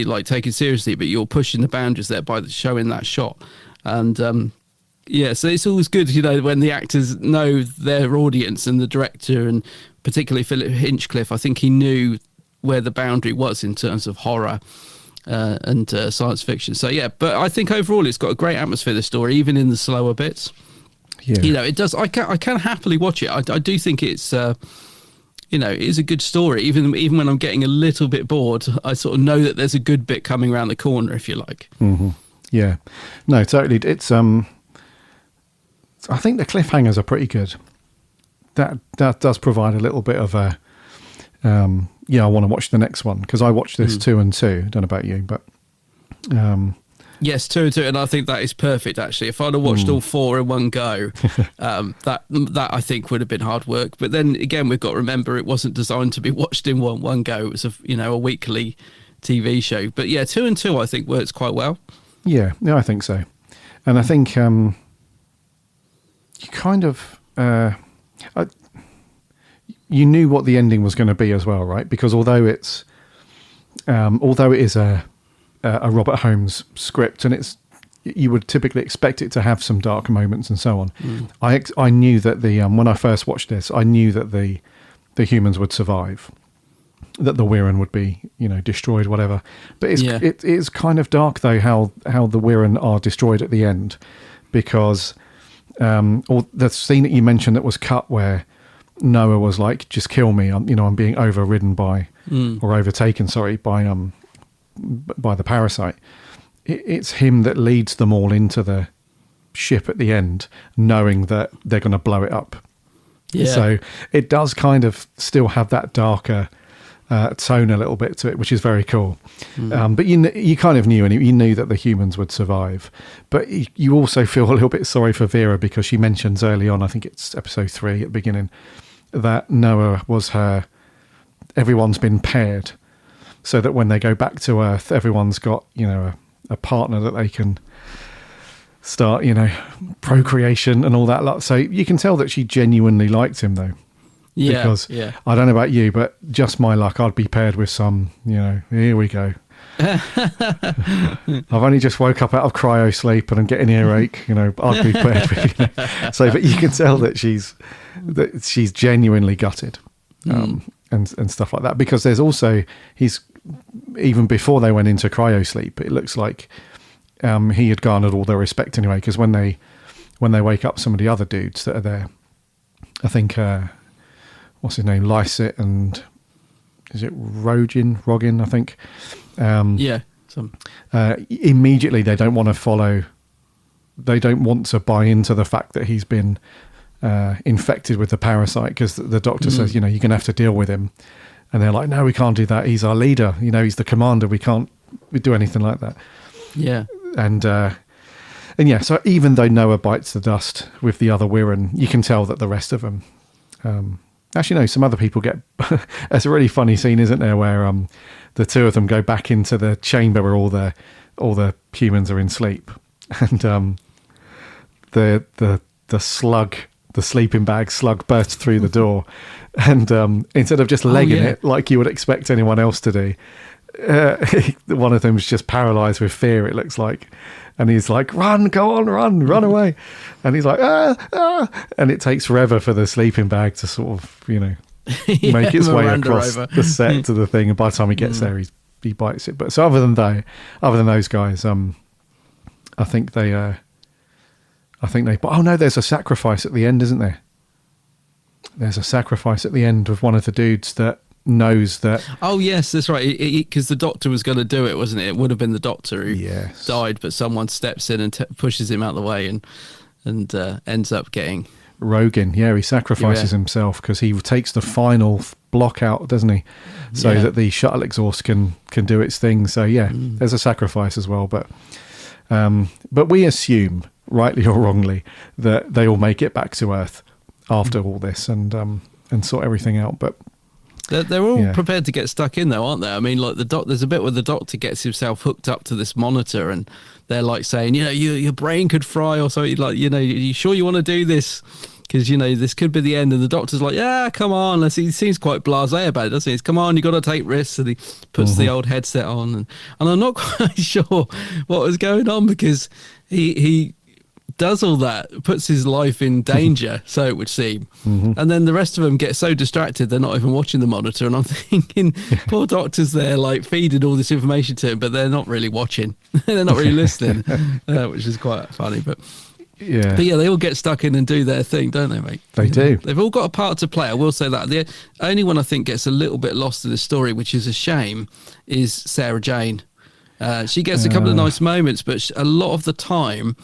like taken seriously, but you're pushing the boundaries there by showing that shot. And so it's always good, when the actors know their audience, and the director, and particularly Philip Hinchcliffe, I think he knew where the boundary was in terms of horror and science fiction. So yeah, but I think overall it's got a great atmosphere, the story, even in the slower bits. Yeah, it does. I can happily watch it. I do think it's it is a good story. Even when I'm getting a little bit bored, I sort of know that there's a good bit coming around the corner, if you like. Mm-hmm. Yeah, no, totally. It's I think the cliffhangers are pretty good. That does provide a little bit of a I want to watch the next one, because I watched this 2 and 2. Don't know about you, but yes, 2 and 2, and I think that is perfect. Actually, if I'd have watched all 4 in one go, that I think would have been hard work. But then again, we've got to remember it wasn't designed to be watched in one go. It was a weekly TV show. But yeah, 2 and 2 I think works quite well. Yeah, I think so, and I think you kind of. You knew what the ending was going to be as well, right? Because although it is a Robert Holmes script, and you would typically expect it to have some dark moments and so on. I knew that when I first watched this, I knew that the humans would survive, that the Wirrn would be destroyed, whatever. But it is kind of dark though how the Wirrn are destroyed at the end, because or the scene that you mentioned that was cut where Noah was like, just kill me, I'm being overridden by or overtaken by the parasite. It's him that leads them all into the ship at the end, knowing that they're going to blow it up. So it does kind of still have that darker tone a little bit to it, which is very cool. But you kind of knew, and you knew that the humans would survive. But you also feel a little bit sorry for Vera, because she mentions early on, I think it's episode 3 at the beginning, that Noah was everyone's been paired, so that when they go back to Earth, everyone's got, a partner that they can start, procreation and all that lot. So you can tell that she genuinely liked him though. Yeah. Because I don't know about you, but just my luck, I'd be paired with some, here we go. I've only just woke up out of cryo sleep and I'm getting earache, I'd be paired with, So, but you can tell that she's genuinely gutted, and stuff like that, because there's also, even before they went into cryo sleep, it looks like he had garnered all their respect anyway, because when they wake up some of the other dudes that are there, I think what's his name, Lysit, and is it Rogin I think, immediately they don't want to buy into the fact that he's been infected with the parasite, because the doctor says, you're going to have to deal with him, and they're like, no, we can't do that, he's our leader, he's the commander, we can't do anything like that. And so even though Noah bites the dust with the other Wirrn, you can tell that the rest of them actually no, some other people get it's a really funny scene, isn't there, where the two of them go back into the chamber where all the humans are in sleep, and the slug the sleeping bag slug bursts through the door, and instead of just legging it like you would expect anyone else to do, one of them's just paralyzed with fear, it looks like, and he's like, run, go on, run away, and he's like, and it takes forever for the sleeping bag to sort of, make its way across the set to the thing, and by the time he gets there, he bites it. But so other than those guys, I think they oh no, there's a sacrifice at the end, isn't there? There's a sacrifice at the end of one of the dudes that knows that. Oh yes, that's right, because the doctor was going to do it, wasn't it? It would have been the doctor who died, but someone steps in and pushes him out of the way and ends up getting Rogan. He sacrifices himself because he takes the final block out, doesn't he, so that the shuttle exhaust can do its thing. So there's a sacrifice as well, but we assume, rightly or wrongly, that they all make it back to Earth after all this and sort everything out. But they're all prepared to get stuck in, though, aren't they? I mean, like there's a bit where the doctor gets himself hooked up to this monitor, and they're like saying, your brain could fry or something. Like, you sure you want to do this? Because this could be the end. And the doctor's like, yeah, come on. He seems quite blasé about it, doesn't he? It's, come on, you got to take risks. And he puts the old headset on, and I'm not quite sure what was going on, because he does all that, puts his life in danger, so it would seem. And then the rest of them get so distracted they're not even watching the monitor, and I'm thinking, poor doctor's there like feeding all this information to him, but they're not really watching. They're not really listening, which is quite funny. But they all get stuck in and do their thing, don't they, mate? They do. They've all got a part to play, I will say that. The only one I think gets a little bit lost in the story, which is a shame, is Sarah Jane. She gets a couple of nice moments, but a lot of the time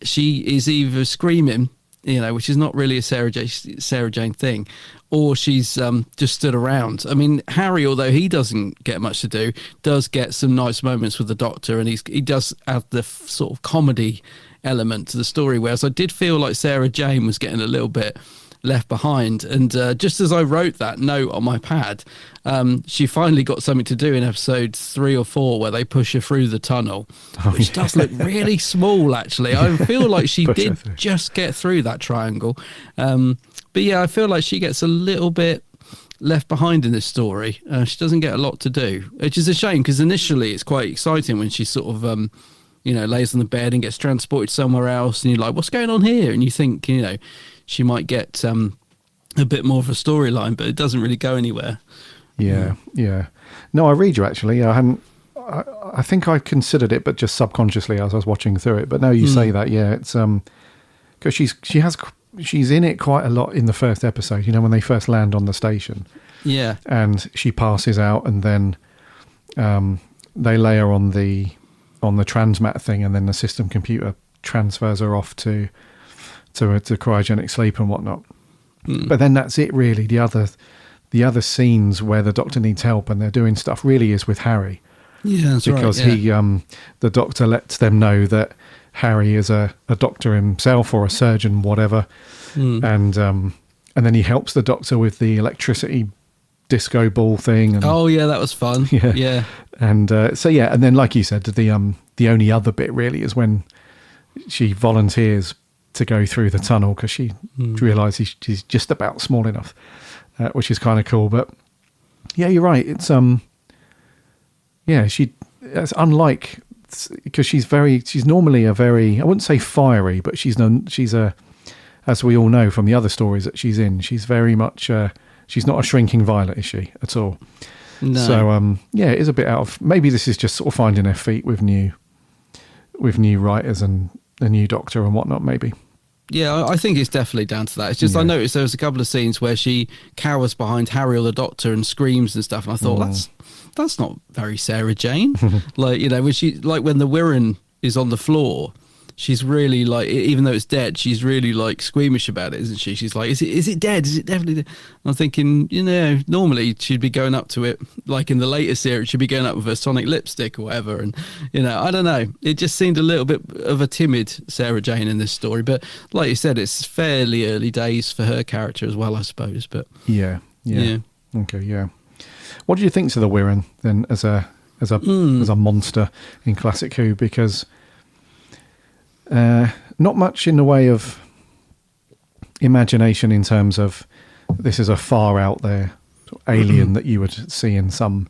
she is either screaming, which is not really a Sarah Jane thing, or she's just stood around. I mean, Harry, although he doesn't get much to do, does get some nice moments with the doctor, and he does have the sort of comedy element to the story, whereas I did feel like Sarah Jane was getting a little bit left behind. And just as I wrote that note on my pad, she finally got something to do in episode 3 or 4 where they push her through the tunnel, which does look really small, actually. I feel like she did just get through that triangle. But I feel like she gets a little bit left behind in this story. She doesn't get a lot to do, which is a shame, because initially it's quite exciting when she sort of lays on the bed and gets transported somewhere else, and you're like, what's going on here? And you think, she might get a bit more of a storyline, but it doesn't really go anywhere. Yeah. No, I read you, actually. I think I considered it, but just subconsciously as I was watching through it. But now you say that, it's because she's in it quite a lot in the first episode, when they first land on the station. Yeah. And she passes out, and then they lay her on the transmat thing, and then the system computer transfers her off to cryogenic sleep and whatnot. But then that's it, really. The other scenes where the doctor needs help and they're doing stuff really is with Harry. Yeah, that's because right. Because the doctor lets them know that Harry is a doctor himself, or a surgeon, whatever. And then he helps the doctor with the electricity disco ball thing. And, that was fun. Yeah. And and then, like you said, the only other bit really is when she volunteers to go through the tunnel, because she realises she's just about small enough, which is kind of cool. But you're right. It's it's unlike, because she's normally a very, I wouldn't say fiery, but she's as we all know from the other stories that she's in, she's very much she's not a shrinking violet, is she, at all? No. So it is a bit out of, maybe this is just sort of finding her feet with new writers and a new doctor and whatnot, maybe. Yeah, I think it's definitely down to that. It's just I noticed there was a couple of scenes where she cowers behind Harry or the doctor and screams and stuff, and I thought that's not very Sarah Jane. Like, when she, like when the Wirren is on the floor, she's really like, even though it's dead, she's really like squeamish about it, isn't she? She's like, is it dead? Is it definitely dead? And I'm thinking, normally she'd be going up to it, like in the later series, she'd be going up with her sonic lipstick or whatever. And, I don't know. It just seemed a little bit of a timid Sarah Jane in this story. But like you said, it's fairly early days for her character as well, I suppose. But yeah. Okay, yeah. What do you think to the Wirren then as a monster in Classic Who? Because not much in the way of imagination in terms of this is a far out there sort of alien that you would see in some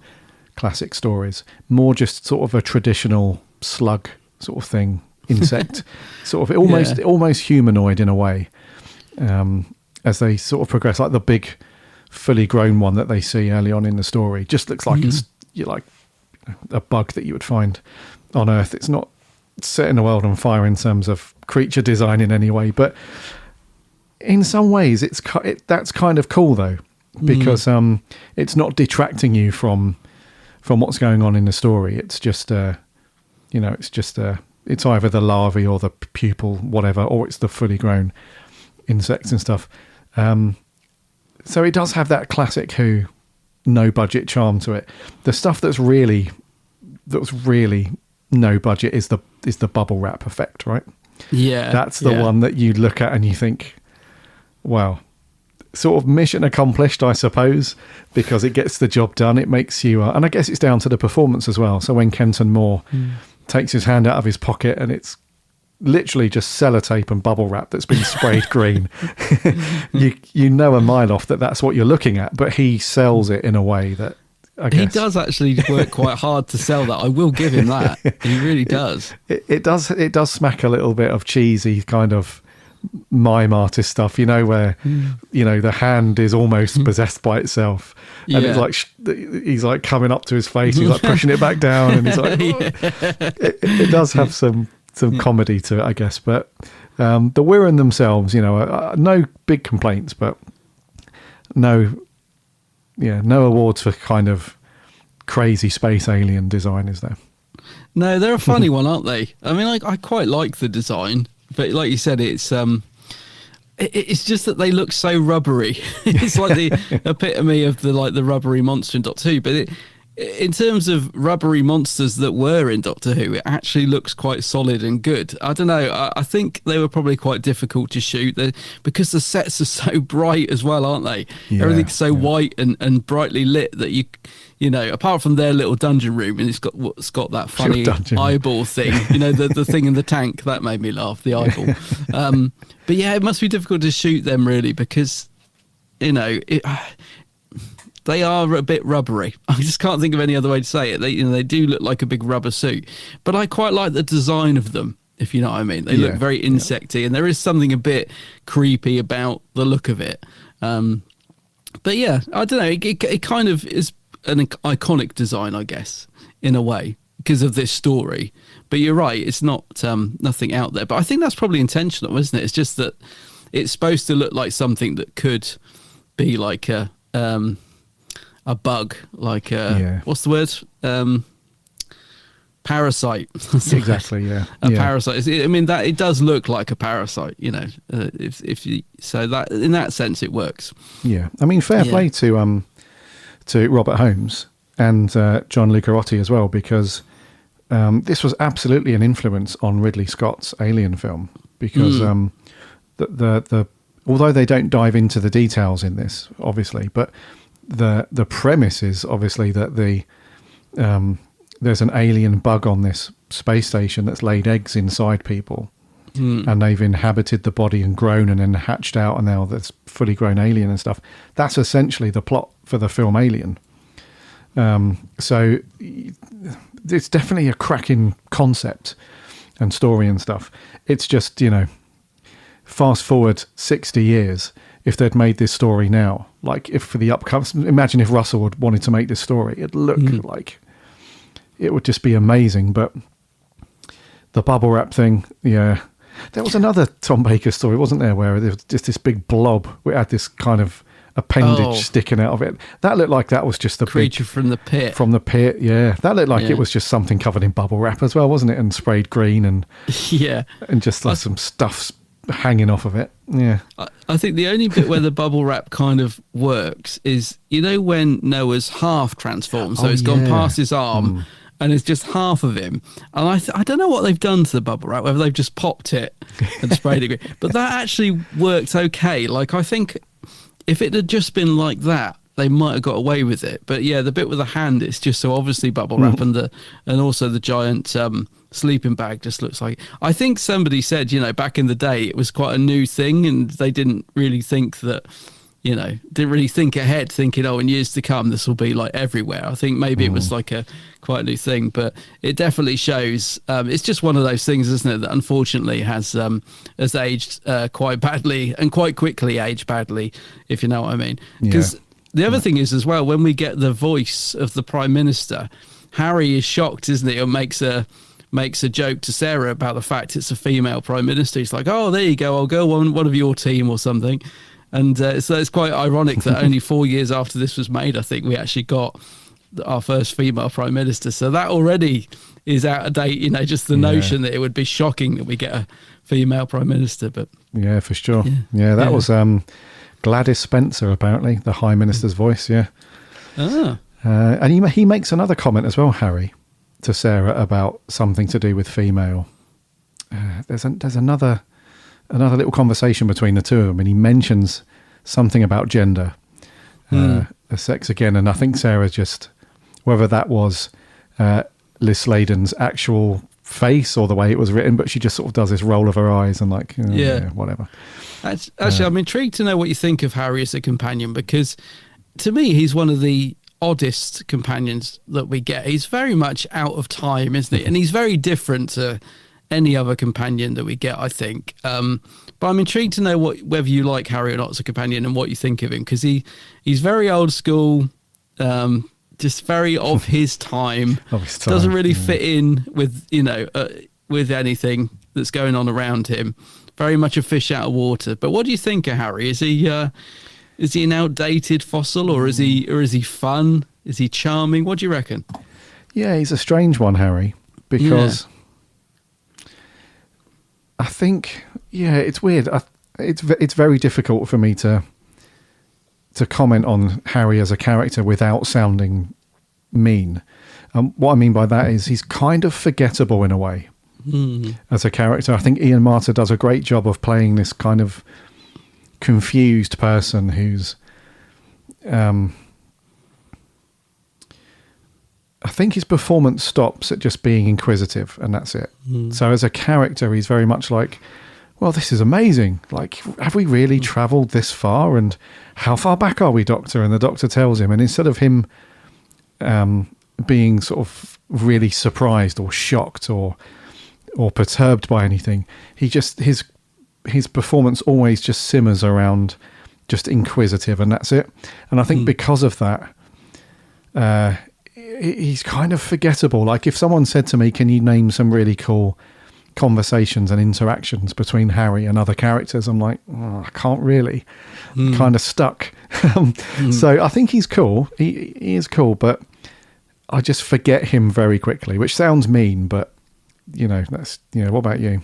classic stories. More just sort of a traditional slug sort of thing, insect, sort of almost humanoid in a way. As they sort of progress, like the big, fully grown one that they see early on in the story, just looks like it's like a bug that you would find on Earth. It's not setting the world on fire in terms of creature design in any way, but in some ways that's kind of cool though, because it's not detracting you from what's going on in the story. It's just it's either the larvae or the pupil, whatever, or it's the fully grown insects and stuff. So it does have that classic Who no budget charm to it. The stuff that's really no budget is the bubble wrap effect, right? Yeah, that's the one that you look at and you think, wow, sort of mission accomplished, I suppose, because it gets the job done. It makes you, and I guess it's down to the performance as well. So when Kenton Moore takes his hand out of his pocket and it's literally just sellotape and bubble wrap that's been sprayed green, you know a mile off that's what you're looking at, but he sells it in a way that I guess. He does actually work quite hard to sell that. I will give him that. He really does. It does smack a little bit of cheesy kind of mime artist stuff, where the hand is almost possessed by itself, and it's like he's like coming up to his face, he's like pushing it back down, and he's like it does have some comedy to it, I guess. But the Wirren themselves, no big complaints, but no awards for kind of crazy space alien design, is there? No, they're a funny one, aren't they? I mean, I quite like the design, but like you said, it's just that they look so rubbery. It's like the epitome of the rubbery monster in Doctor Who. But in terms of rubbery monsters that were in Doctor Who, it actually looks quite solid and good. I don't know. I think they were probably quite difficult to shoot because the sets are so bright as well, aren't they? Yeah, everything's so white and brightly lit that apart from their little dungeon room, and it's got that funny eyeball thing, the thing in the tank that made me laugh, the eyeball. But yeah, it must be difficult to shoot them really because they are a bit rubbery. I just can't think of any other way to say it. They do look like a big rubber suit, but I quite like the design of them, if you know what I mean. They look very insecty, and there is something a bit creepy about the look of it. But yeah, I don't know. It kind of is an iconic design, I guess, in a way, because of this story. But you're right, it's not nothing out there. But I think that's probably intentional, isn't it? It's just that it's supposed to look like something that could be like a bug, like what's the word? Parasite. Exactly, yeah. Parasite. I mean, that it does look like a parasite, if you, so that in that sense it works. Yeah, I mean, fair play to Robert Holmes and John Lucarotti as well, because this was absolutely an influence on Ridley Scott's Alien film, because the although they don't dive into the details in this, obviously, but the premise is obviously that there's an alien bug on this space station that's laid eggs inside people, and they've inhabited the body and grown and then hatched out, and now there's fully grown alien and stuff. That's essentially the plot for the film Alien. So it's definitely a cracking concept and story and stuff. It's just, fast forward 60 years, if they'd made this story now, like if for the upcoming, imagine if Russell had wanted to make this story, it'd look like it would just be amazing. But the bubble wrap thing, there was another Tom Baker story, wasn't there, where there was just this big blob. We had this kind of appendage sticking out of it. That looked like that was just the creature from the pit. From the pit, yeah. That looked like it was just something covered in bubble wrap as well, wasn't it? And sprayed green and and just like some stuff hanging off of it. Yeah. I think the only bit where the bubble wrap kind of works is, when Noah's half transformed, so it's gone past his arm and it's just half of him. And I don't know what they've done to the bubble wrap, whether they've just popped it and sprayed it. But that actually worked okay. Like, I think if it had just been like that, they might have got away with it. But yeah, the bit with the hand, it's just so obviously bubble wrap, and also the giant sleeping bag just looks like. I think somebody said, back in the day, it was quite a new thing, and they didn't really think that, didn't really think ahead, thinking, in years to come, this will be like everywhere. I think maybe it was like a quite new thing, but it definitely shows. It's just one of those things, isn't it, that unfortunately has aged quite badly, and quite quickly aged badly, if you know what I mean. Because the other thing is as well, when we get the voice of the Prime Minister, Harry is shocked, isn't he? Or makes a joke to Sarah about the fact it's a female Prime Minister. He's like, oh, there you go, I'll go on one of your team or something. And so it's quite ironic that only 4 years after this was made, I think we actually got our first female Prime Minister. So that already is out of date, just the notion that it would be shocking that we get a female Prime Minister. But yeah, for sure. Yeah, that was Gladys Spencer, apparently, the High Minister's voice, and he makes another comment as well, Harry, to Sarah about something to do with female. There's another little conversation between the two of them, and he mentions something about gender, sex again, and I think Sarah just, whether that was Liz Sladen's actual face or the way it was written, but she just sort of does this roll of her eyes and like, whatever. Actually, I'm intrigued to know what you think of Harry as a companion, because to me, he's one of the oddest companions that we get. He's very much out of time, isn't he? And he's very different to any other companion that we get, I think. But I'm intrigued to know whether you like Harry or not as a companion, and what you think of him, because he's very old school, just very of his time. Doesn't really fit in with with anything that's going on around him. Very much a fish out of water. But what do you think of Harry? Is he an outdated fossil, or is he fun? Is he charming? What do you reckon? Yeah, he's a strange one, Harry, because I think, it's weird. It's very difficult for me to comment on Harry as a character without sounding mean. What I mean by that is he's kind of forgettable in a way as a character. I think Ian Marter does a great job of playing this kind of confused person who's I think his performance stops at just being inquisitive, and that's it. So as a character, he's very much like, well, this is amazing. Like, have we really travelled this far? And how far back are we, Doctor? And the Doctor tells him. And instead of him being sort of really surprised or shocked or perturbed by anything, he just his performance always just simmers around just inquisitive, and that's it. And I think because of that, he's kind of forgettable. Like, if someone said to me, can you name some really cool conversations and interactions between Harry and other characters, I'm like, I can't really. Kind of stuck. So I think he's cool. He is cool, but I just forget him very quickly, which sounds mean, but that's, what about you?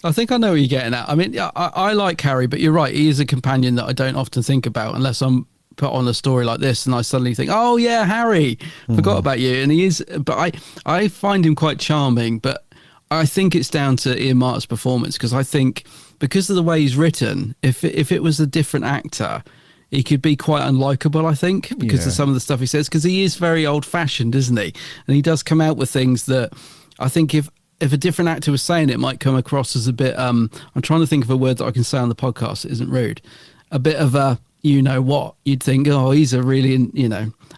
I think I know what you're getting at. I mean, I like Harry, but you're right. He is a companion that I don't often think about unless I'm put on a story like this and I suddenly think, oh yeah, Harry, forgot about you. And he is, but I find him quite charming, but I think it's down to Ian Marter's performance, because I think because of the way he's written, if it was a different actor, he could be quite unlikable, I think, because of some of the stuff he says, because he is very old fashioned, isn't he? And he does come out with things that I think if a different actor was saying it might come across as a bit, I'm trying to think of a word that I can say on the podcast that isn't rude, a bit of a, what, you'd think, oh, he's a really,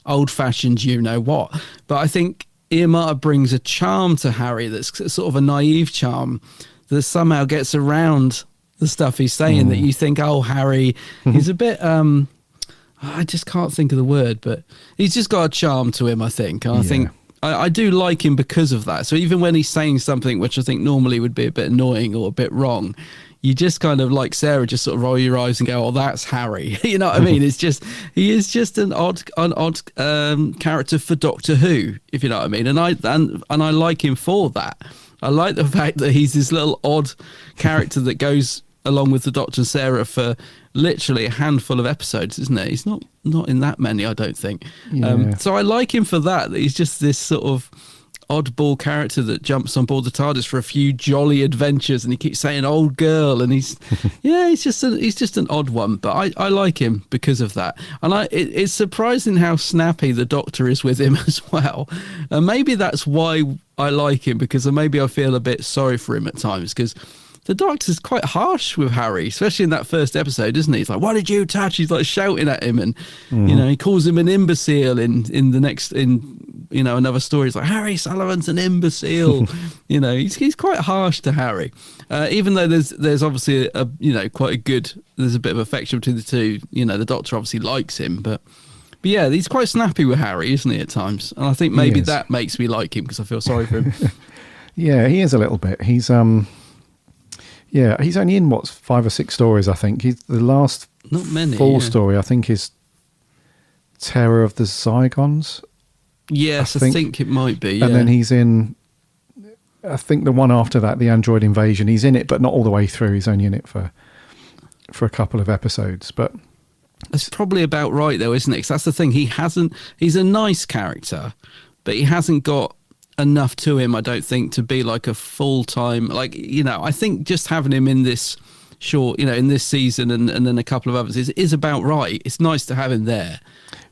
old fashioned, what. But I think Ian Marter brings a charm to Harry that's sort of a naive charm that somehow gets around the stuff he's saying, that you think, oh, Harry, he's a bit, I just can't think of the word, but he's just got a charm to him, I think. And I think I do like him because of that. So even when he's saying something which I think normally would be a bit annoying or a bit wrong, you just kind of, like Sarah, just sort of roll your eyes and go, oh, that's Harry. You know what I mean? It's just, he is just an odd character for Doctor Who, if you know what I mean. And I like him for that. I like the fact that he's this little odd character that goes along with the Doctor and Sarah for literally a handful of episodes, isn't it? He's not in that many, I don't think. So I like him for that. He's just this sort of oddball character that jumps on board the TARDIS for a few jolly adventures, and he keeps saying "old girl," and he's he's just an odd one. But I like him because of that, and it's surprising how snappy the Doctor is with him as well. And maybe that's why I like him, because maybe I feel a bit sorry for him at times, because the Doctor's quite harsh with Harry, especially in that first episode, isn't he? He's like, "What did you touch?" He's like shouting at him, and he calls him an imbecile in another story. He's like, "Harry Sullivan's an imbecile." He's quite harsh to Harry, even though there's obviously there's a bit of affection between the two. The Doctor obviously likes him, but yeah, he's quite snappy with Harry, isn't he, at times? And I think maybe that makes me like him, because I feel sorry for him. Yeah, he is a little bit. He's he's only in 5 or 6 stories, I think. He's the last not many full story, I think, is Terror of the Zygons. Yes, I think it might be. Yeah. And then he's in, I think the one after that, the Android Invasion. He's in it, but not all the way through. He's only in it for a couple of episodes. But that's probably about right, though, isn't it? 'Cause that's the thing. He's a nice character, but he hasn't got enough to him, I don't think, to be like a full-time, I think just having him in this short, in this season and then a couple of others is about right. It's nice to have him there,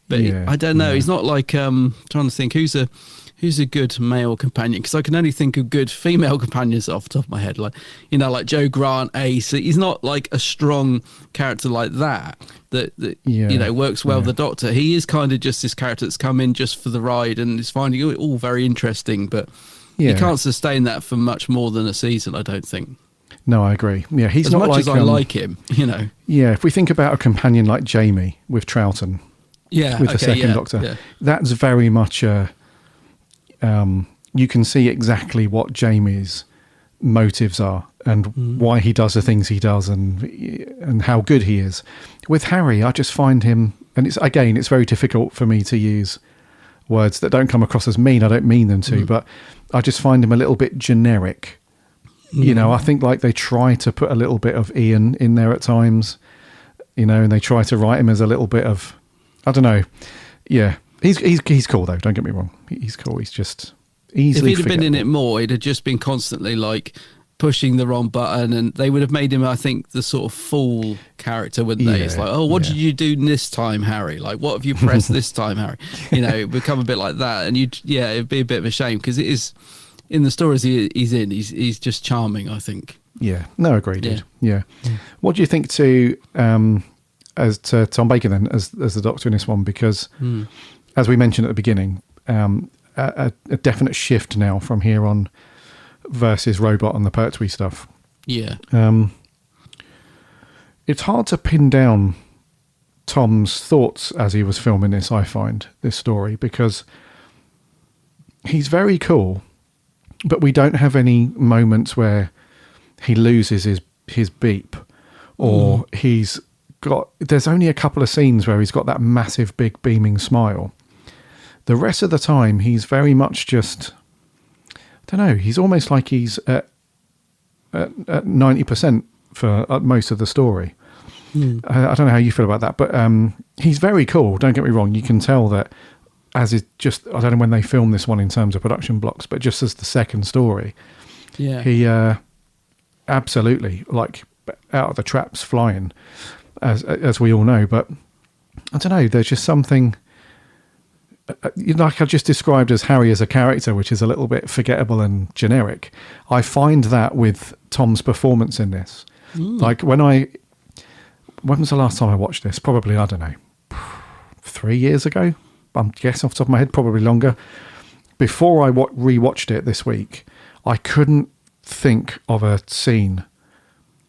but I don't know. He's not like, trying to think who's a good male companion, because I can only think of good female companions off the top of my head, like Joe Grant, Ace. He's not like a strong character like that works well with the Doctor. He is kind of just this character that's come in just for the ride and is finding it all very interesting, but he can't sustain that for much more than a season, I don't think. No, I agree. Yeah, he's as not much like, as I like him, Yeah, if we think about a companion like Jamie with Troughton, with the second Doctor, that's very much a. You can see exactly what Jamie's motives are and why he does the things he does and how good he is. With Harry, I just find him, and it's very difficult for me to use words that don't come across as mean. I don't mean them to, but I just find him a little bit generic. I think like they try to put a little bit of Ian in there at times, and they try to write him as a little bit of, I don't know. Yeah. He's cool though. Don't get me wrong. He's cool. He's just easily. If he'd have been in it more, he'd have just been constantly like pushing the wrong button, and they would have made him, I think, the sort of fool character, wouldn't they? It's like, what did you do this time, Harry? Like, what have you pressed this time, Harry? It become a bit like that, and it'd be a bit of a shame, because it is in the stories he's in. He's just charming, I think. Yeah. No, agreed. Yeah. What do you think as to Tom Baker then as the Doctor in this one? Because as we mentioned at the beginning, a definite shift now from here on versus Robot and the Pertwee stuff. Yeah. It's hard to pin down Tom's thoughts as he was filming this, I find, this story, because he's very cool, but we don't have any moments where he loses his beep or there's only a couple of scenes where he's got that massive, big, beaming smile. The rest of the time, he's very much just, I don't know, he's almost like he's at 90% for most of the story. I don't know how you feel about that, but he's very cool, don't get me wrong. You can tell that as is just, I don't know when they filmed this one in terms of production blocks, but just as the second story, he absolutely, like, out of the traps flying, as we all know. But I don't know, there's just something, like I just described as Harry as a character, which is a little bit forgettable and generic. I find that with Tom's performance in this. Like when was the last time I watched this? Probably, I don't know, 3 years ago. I'm guessing off the top of my head, probably longer. Before I rewatched it this week, I couldn't think of a scene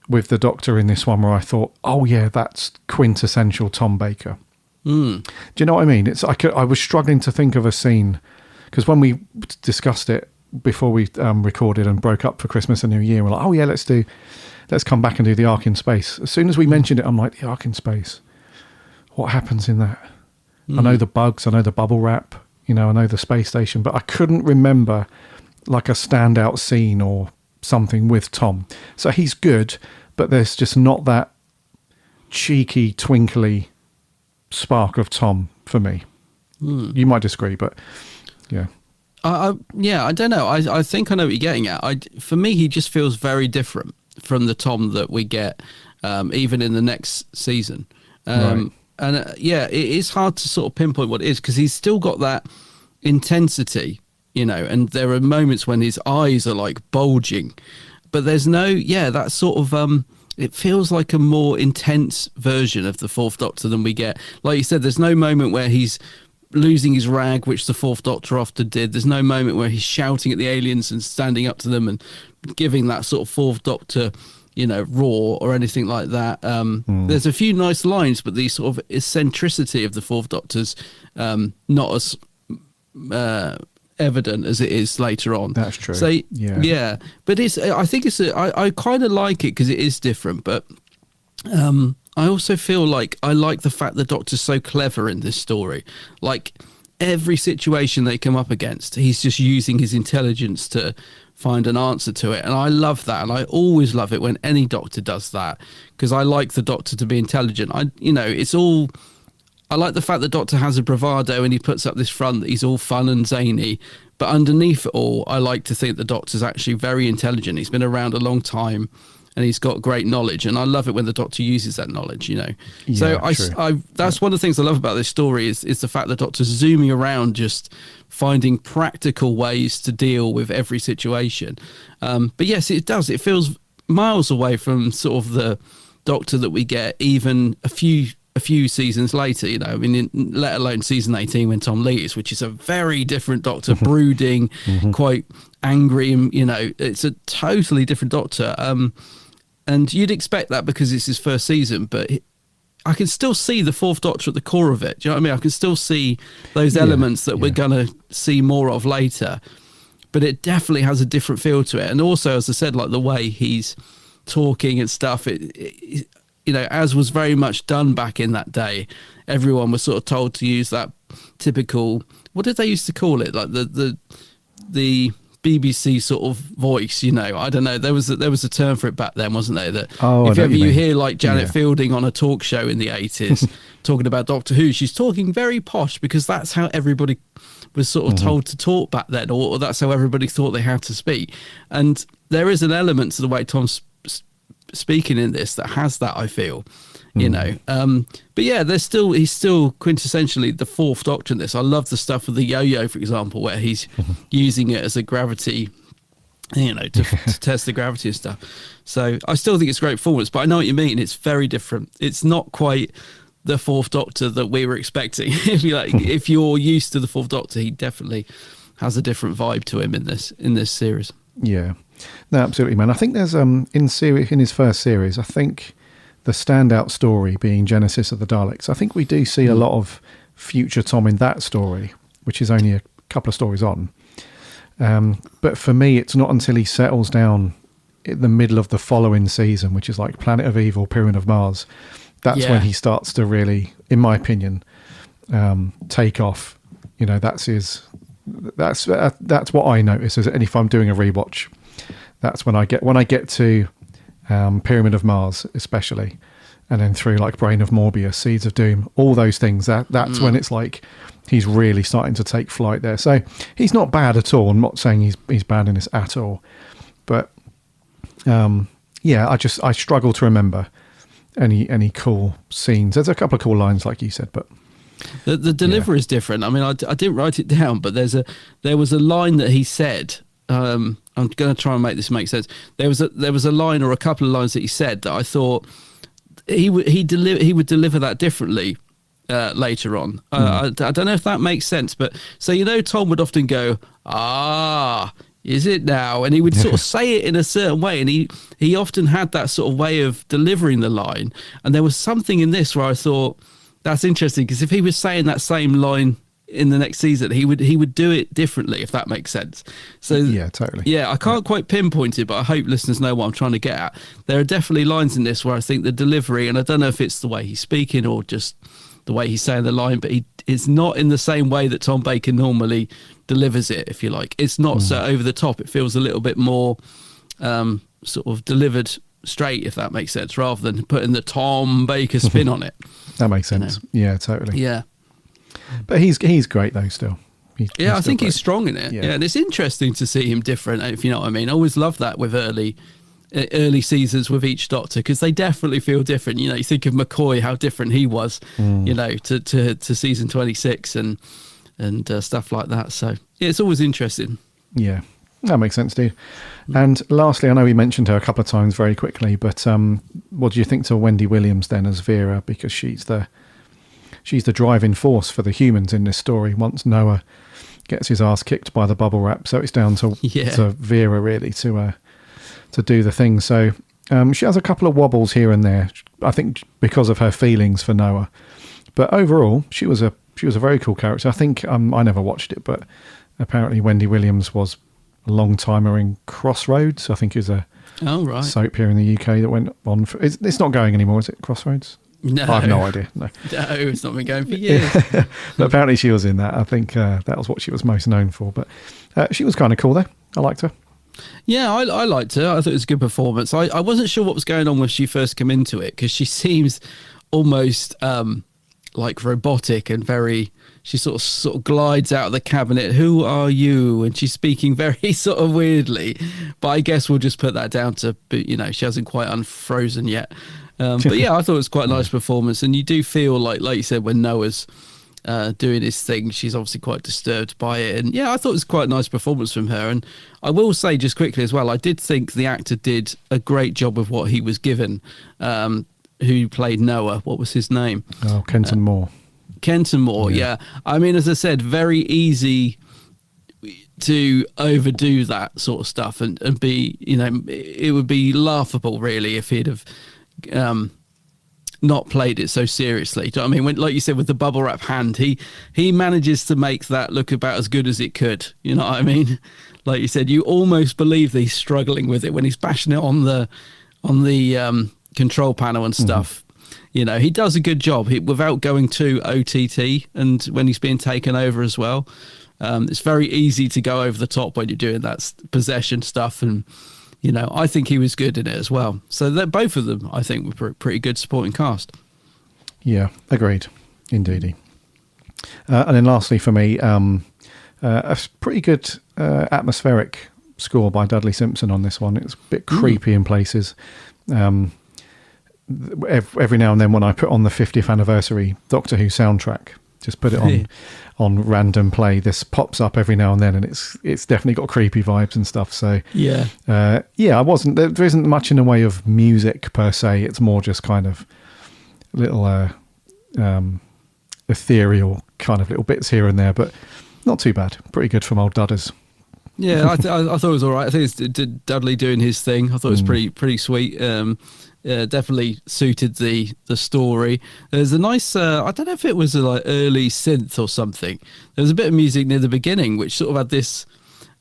with the Doctor in this one where I thought, oh yeah, that's quintessential Tom Baker. Do you know what I mean? I was struggling to think of a scene, because when we discussed it before we recorded and broke up for Christmas and New Year, we're like, oh yeah, let's come back and do the Ark in Space. As soon as we mentioned it, I'm like, the Ark in Space, what happens in that? I know the bugs, I know the Bubblewrap, I know the space station, but I couldn't remember like a standout scene or something with Tom. So he's good, but there's just not that cheeky, twinkly spark of Tom for me. You might disagree, but yeah. I don't know. I think I know what you're getting at. For me, he just feels very different from the Tom that we get, even in the next season. Right. And it is hard to sort of pinpoint what it is because he's still got that intensity, and there are moments when his eyes are like bulging, but there's no, that sort of, it feels like a more intense version of the Fourth Doctor than we get. Like you said, there's no moment where he's losing his rag, which the Fourth Doctor often did. There's no moment where he's shouting at the aliens and standing up to them and giving that sort of Fourth Doctor, roar or anything like that. There's a few nice lines, but the sort of eccentricity of the Fourth Doctor's not as evident as it is later on. That's true. So yeah, but I think I kind of like it because it is different, but I also feel like I like the fact the Doctor's so clever in this story. Like every situation they come up against, he's just using his intelligence to find an answer to it. And I love that. And I always love it when any Doctor does that because I like the Doctor to be intelligent. I like the fact the Doctor has a bravado and he puts up this front that he's all fun and zany. But underneath it all, I like to think the Doctor's actually very intelligent. He's been around a long time. And he's got great knowledge, and I love it when the Doctor uses that knowledge, Yeah, So that's one of the things I love about this story is the fact the Doctor's zooming around, just finding practical ways to deal with every situation. But yes, it does. It feels miles away from sort of the Doctor that we get even a few seasons later. I mean, let alone season 18 when Tom leaves, which is a very different Doctor, brooding, quite angry, and it's a totally different Doctor. And you'd expect that because it's his first season, but I can still see the Fourth Doctor at the core of it. Do you know what I mean? I can still see those elements that we're going to see more of later, but it definitely has a different feel to it. And also, as I said, like the way he's talking and stuff, as was very much done back in that day, everyone was sort of told to use that typical, what did they used to call it? Like the BBC sort of voice, I don't know. There was a term for it back then, wasn't there? That if ever you hear like Janet Fielding on a talk show in the 80s talking about Doctor Who, she's talking very posh because that's how everybody was sort of told to talk back then, or that's how everybody thought they had to speak. And there is an element to the way Tom's speaking in this that has that, I feel. But yeah, he's still quintessentially the Fourth Doctor in this. I love the stuff with the yo-yo, for example, where he's using it as a gravity, to test the gravity and stuff. So I still think it's great performance, but I know what you mean. It's very different. It's not quite the Fourth Doctor that we were expecting. If you're used to the Fourth Doctor, he definitely has a different vibe to him in this series. Yeah, no, absolutely, man. I think there's in his first series, I think the standout story being Genesis of the Daleks. I think we do see a lot of future Tom in that story, which is only a couple of stories on. But for me, it's not until he settles down in the middle of the following season, which is like Planet of Evil, Pyramid of Mars. That's when he starts to really, in my opinion, take off. That's what I notice. And if I'm doing a rewatch, that's when I get to Pyramid of Mars, especially, and then through like Brain of Morbius, Seeds of Doom, all those things. That's when it's like he's really starting to take flight there. So he's not bad at all. I'm not saying he's bad in this at all, but I struggle to remember any cool scenes. There's a couple of cool lines, like you said, but the delivery is different. I mean, I didn't write it down, but there was a line that he said. I'm going to try and make this make sense. There was a line or a couple of lines that he said that I thought he would deliver that differently later on. I don't know if that makes sense, but so Tom would often go, is it now? And he would sort of say it in a certain way, and he often had that sort of way of delivering the line. And there was something in this where I thought that's interesting, because if he was saying that same line in the next season, he would do it differently, if that makes sense. So yeah, totally. Yeah, I can't quite pinpoint it, but I hope listeners know what I'm trying to get at. There are definitely lines in this where I think the delivery, and I don't know if it's the way he's speaking or just the way he's saying the line, but it's not in the same way that Tom Baker normally delivers it, if you like. It's not so over the top. It feels a little bit more sort of delivered straight, if that makes sense, rather than putting the Tom Baker spin on it. That makes sense. Yeah, totally. Yeah. But he's great though still. Yeah, I think he's strong in it. Yeah, and it's interesting to see him different, if you know what I mean. I always love that with early seasons with each Doctor, because they definitely feel different. You know, you think of McCoy, how different he was, you know, to season 26 and stuff like that. So yeah, it's always interesting. Yeah, that makes sense, dude. And lastly, I know we mentioned her a couple of times very quickly, but what do you think to Wendy Williams then as Vera? Because she's the driving force for the humans in this story. Once Noah gets his ass kicked by the Bubblewrap, so it's down to Vera really to do the thing. So she has a couple of wobbles here and there, I think, because of her feelings for Noah. But overall, she was a very cool character. I think I never watched it, but apparently Wendy Williams was a long timer in Crossroads. I think is a soap here in the UK that went on. It's not going anymore, is it? Crossroads? No, I have no idea. No, it's not been going for years. But apparently she was in that. I think that was what she was most known for. But she was kind of cool though. I liked her. Yeah, I liked her. I thought it was a good performance. I wasn't sure what was going on when she first came into it, because she seems almost like robotic and very. She sort of glides out of the cabinet. Who are you? And she's speaking very sort of weirdly. But I guess we'll just put that down to, you know, she hasn't quite unfrozen yet. But yeah, I thought it was quite a nice performance. And you do feel like you said, when Noah's doing his thing, she's obviously quite disturbed by it. And yeah, I thought it was quite a nice performance from her. And I will say just quickly as well, I did think the actor did a great job of what he was given. Who played Noah? What was his name? Oh, Kenton Moore. Kenton Moore, yeah. I mean, as I said, very easy to overdo that sort of stuff and be, you know, it would be laughable really if he'd have not played it so seriously. Do you know what I mean? When, like you said, with the Bubblewrap hand, he manages to make that look about as good as it could. You know what I mean? Like you said, you almost believe that he's struggling with it when he's bashing it on the control panel and stuff. You know, he does a good job without going too OTT, and when he's being taken over as well. It's very easy to go over the top when you're doing that possession stuff, and you know, I think he was good in it as well. So that both of them, I think, were pretty good supporting cast. Yeah, agreed, indeedy. And then lastly for me, a pretty good atmospheric score by Dudley Simpson on this one. It's a bit creepy in places. Every now and then when I put on the 50th anniversary Doctor Who soundtrack, just put it on random play, this pops up every now and then, and it's definitely got creepy vibes and stuff. So I wasn't there isn't much in the way of music per se. It's more just kind of little ethereal kind of little bits here and there, but not too bad. Pretty good from old Dudders. Yeah, I thought it was all right. I think it's Dudley doing his thing. I thought it was pretty sweet. Definitely suited the story. There's a nice, I don't know if it was a like early synth or something. There was a bit of music near the beginning which sort of had this,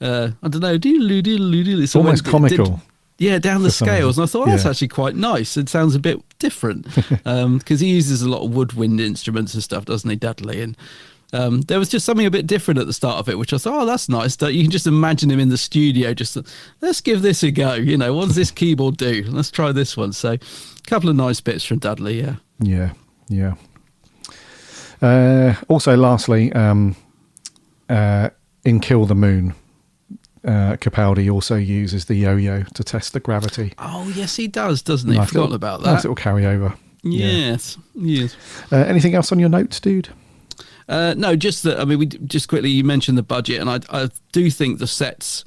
I don't know, it's almost comical. Down the scales. And I thought, that's actually quite nice. It sounds a bit different because he uses a lot of woodwind instruments and stuff, doesn't he, Dudley? And there was just something a bit different at the start of it, which I thought, that's nice. You can just imagine him in the studio, just let's give this a go. You know, what does this keyboard do? Let's try this one. So a couple of nice bits from Dudley, Yeah. Also, lastly, in Kill the Moon, Capaldi also uses the yo-yo to test the gravity. Oh, yes, he does, doesn't he? I've forgotten about that. Nice little carryover. Yes. Anything else on your notes, dude? No, just that. I mean, we just quickly, you mentioned the budget, and I do think the sets,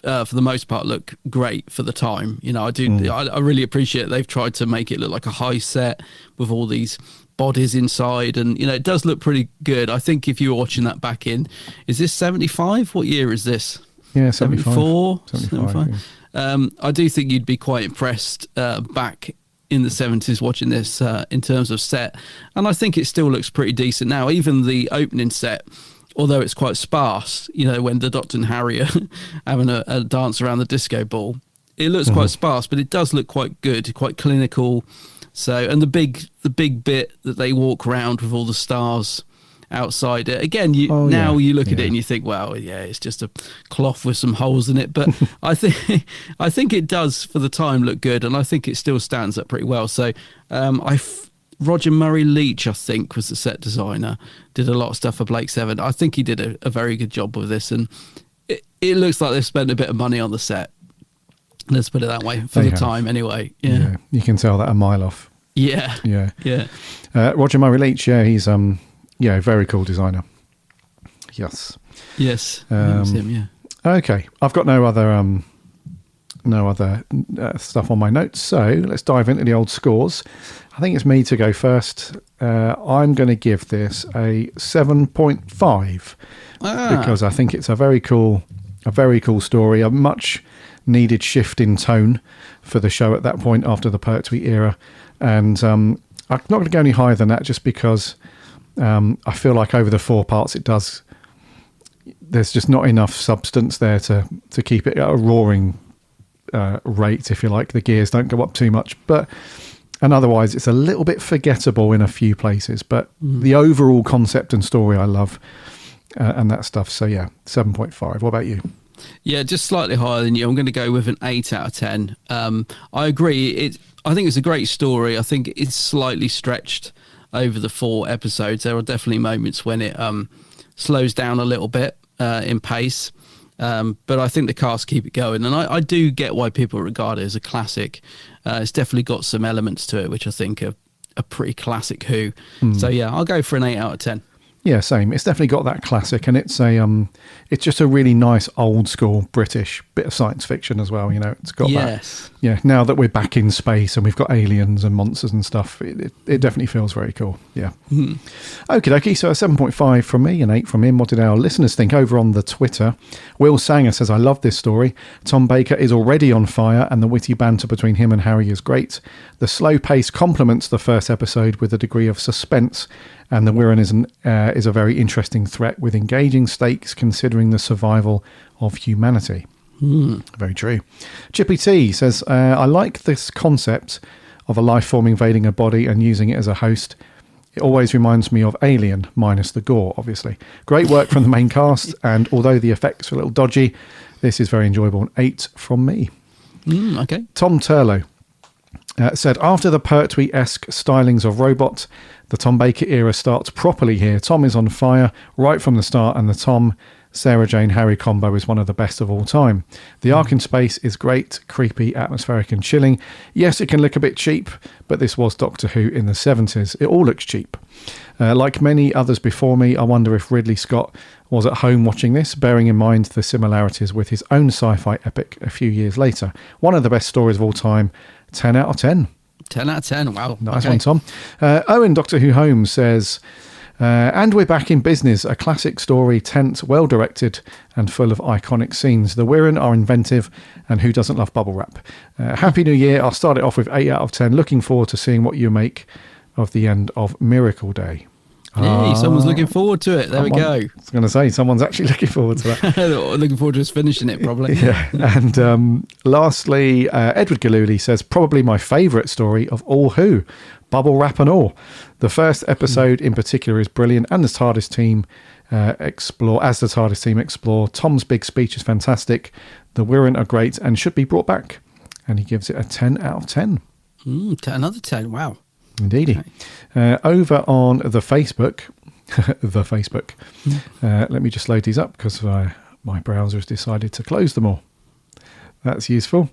for the most part, look great for the time. You know, I do. I really appreciate they've tried to make it look like a high set with all these bodies inside, and you know, it does look pretty good. I think if you were watching that back in, is this 75? What year is this? Yeah, 74. 75. I do think you'd be quite impressed back in the 70s watching this in terms of set, and I think it still looks pretty decent now. Even the opening set, although it's quite sparse, you know, when the Doctor and Harry are having a dance around the disco ball, it looks quite sparse, but it does look quite good, quite clinical. So, and the big bit that they walk around with all the stars outside it. Again, you look at it and you think, well, it's just a cloth with some holes in it. But I think it does for the time look good, and I think it still stands up pretty well. So I Roger Murray Leach, I think, was the set designer. Did a lot of stuff for Blake Seven. I think he did a very good job with this, and it looks like they've spent a bit of money on the set. Let's put it that way, for the time anyway. Yeah, you can tell that a mile off. Yeah. Roger Murray Leach, he's very cool designer. Yes. That's him, yeah. Okay, I've got no other stuff on my notes, so let's dive into the old scores. I think it's me to go first. I'm going to give this a 7.5 because I think it's a very cool story, a much needed shift in tone for the show at that point after the Pertwee era, and I'm not going to go any higher than that just because I feel like over the 4 parts there's just not enough substance there to keep it at a roaring rate, if you like. The gears don't go up too much, and otherwise it's a little bit forgettable in a few places, but the overall concept and story I love, and that stuff. So 7.5. What about you? Yeah, just slightly higher than you. I'm going to go with an 8 out of 10. I agree. I think it's a great story. I think it's slightly stretched over the 4 episodes. There are definitely moments when it slows down a little bit in pace. But I think the cast keep it going. And I do get why people regard it as a classic. It's definitely got some elements to it, which I think are pretty classic Who. So I'll go for an 8 out of 10. Yeah, same. It's definitely got that classic, and it's it's just a really nice old school British bit of science fiction as well. It's got that. Yeah. Now that we're back in space and we've got aliens and monsters and stuff, it definitely feels very cool. Yeah. Okie dokie. So a 7.5 from me, an 8 from him. What did our listeners think over on the Twitter? Will Sanger says, "I love this story. Tom Baker is already on fire, and the witty banter between him and Harry is great. The slow pace complements the first episode with a degree of suspense." And the Wirren is a very interesting threat with engaging stakes considering the survival of humanity. Very true. Chippy T says, I like this concept of a life form invading a body and using it as a host. It always reminds me of Alien, minus the gore, obviously. Great work from the main cast, and although the effects are a little dodgy, this is very enjoyable. An 8 from me. Okay. Tom Turlow said, after the Pertwee-esque stylings of Robot, the Tom Baker era starts properly here. Tom is on fire right from the start, and the Tom, Sarah Jane, Harry combo is one of the best of all time. The arc in space is great, creepy, atmospheric and chilling. Yes, it can look a bit cheap, but this was Doctor Who in the 70s. It all looks cheap. Like many others before me, I wonder if Ridley Scott was at home watching this, bearing in mind the similarities with his own sci-fi epic a few years later. One of the best stories of all time. 10 out of 10. 10 out of 10, wow. Nice one, Tom. Owen, Doctor Who Home says, and we're back in business. A classic story, tense, well-directed, and full of iconic scenes. The Wirren are inventive, and who doesn't love Bubblewrap? Happy New Year. I'll start it off with 8 out of 10. Looking forward to seeing what you make of the end of Miracle Day. Hey, someone's looking forward to it. There we go. I was going to say, someone's actually looking forward to that. Looking forward to us finishing it, probably. Yeah. And lastly, Edward Galuli says, probably my favourite story of all Who, Bubblewrap and all. The first episode in particular is brilliant, and the TARDIS team explore. Tom's big speech is fantastic. The Wirren are great and should be brought back. And he gives it a 10 out of 10. Another 10, wow. Indeedy. Okay. Over on the Facebook, let me just load these up because my browser has decided to close them all. That's useful.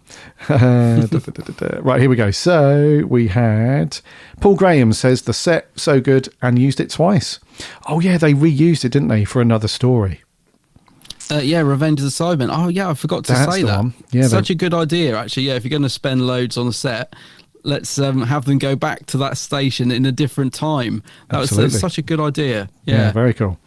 Right, here we go. So we had Paul Graham says the set so good and used it twice. Oh yeah, they reused it, didn't they, for another story? Revenge of the Cybermen. Oh yeah, I forgot to say that. One. Yeah, such a good idea, actually. Yeah, if you're going to spend loads on the set, let's have them go back to that station in a different time. That's such a good idea. Yeah, very cool.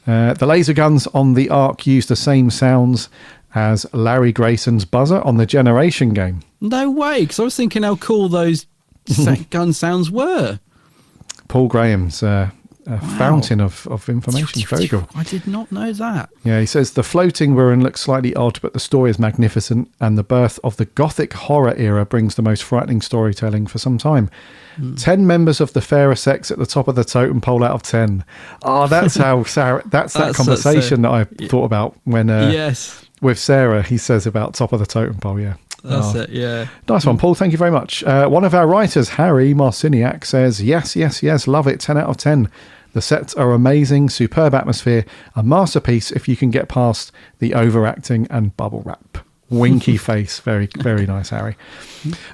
The laser guns on the Ark use the same sounds as Larry Grayson's buzzer on the Generation game. No way, because I was thinking how cool those gun sounds were. Paul Graham's fountain of information. Very cool. I did not know that. Yeah, he says the floating Wirren looks slightly odd, but the story is magnificent, and the birth of the Gothic horror era brings the most frightening storytelling for some time. 10 members of the fairer sex at the top of the totem pole out of 10. Oh, that's how Sarah. That's that conversation that I thought about when. Yes. With Sarah, he says about top of the totem pole. Yeah. That's it, yeah. Nice one, Paul. Thank you very much. One of our writers, Harry Marciniak, says, yes, love it, 10 out of 10. The sets are amazing, superb atmosphere, a masterpiece if you can get past the overacting and bubble wrap. Winky face. Very, very nice, Harry.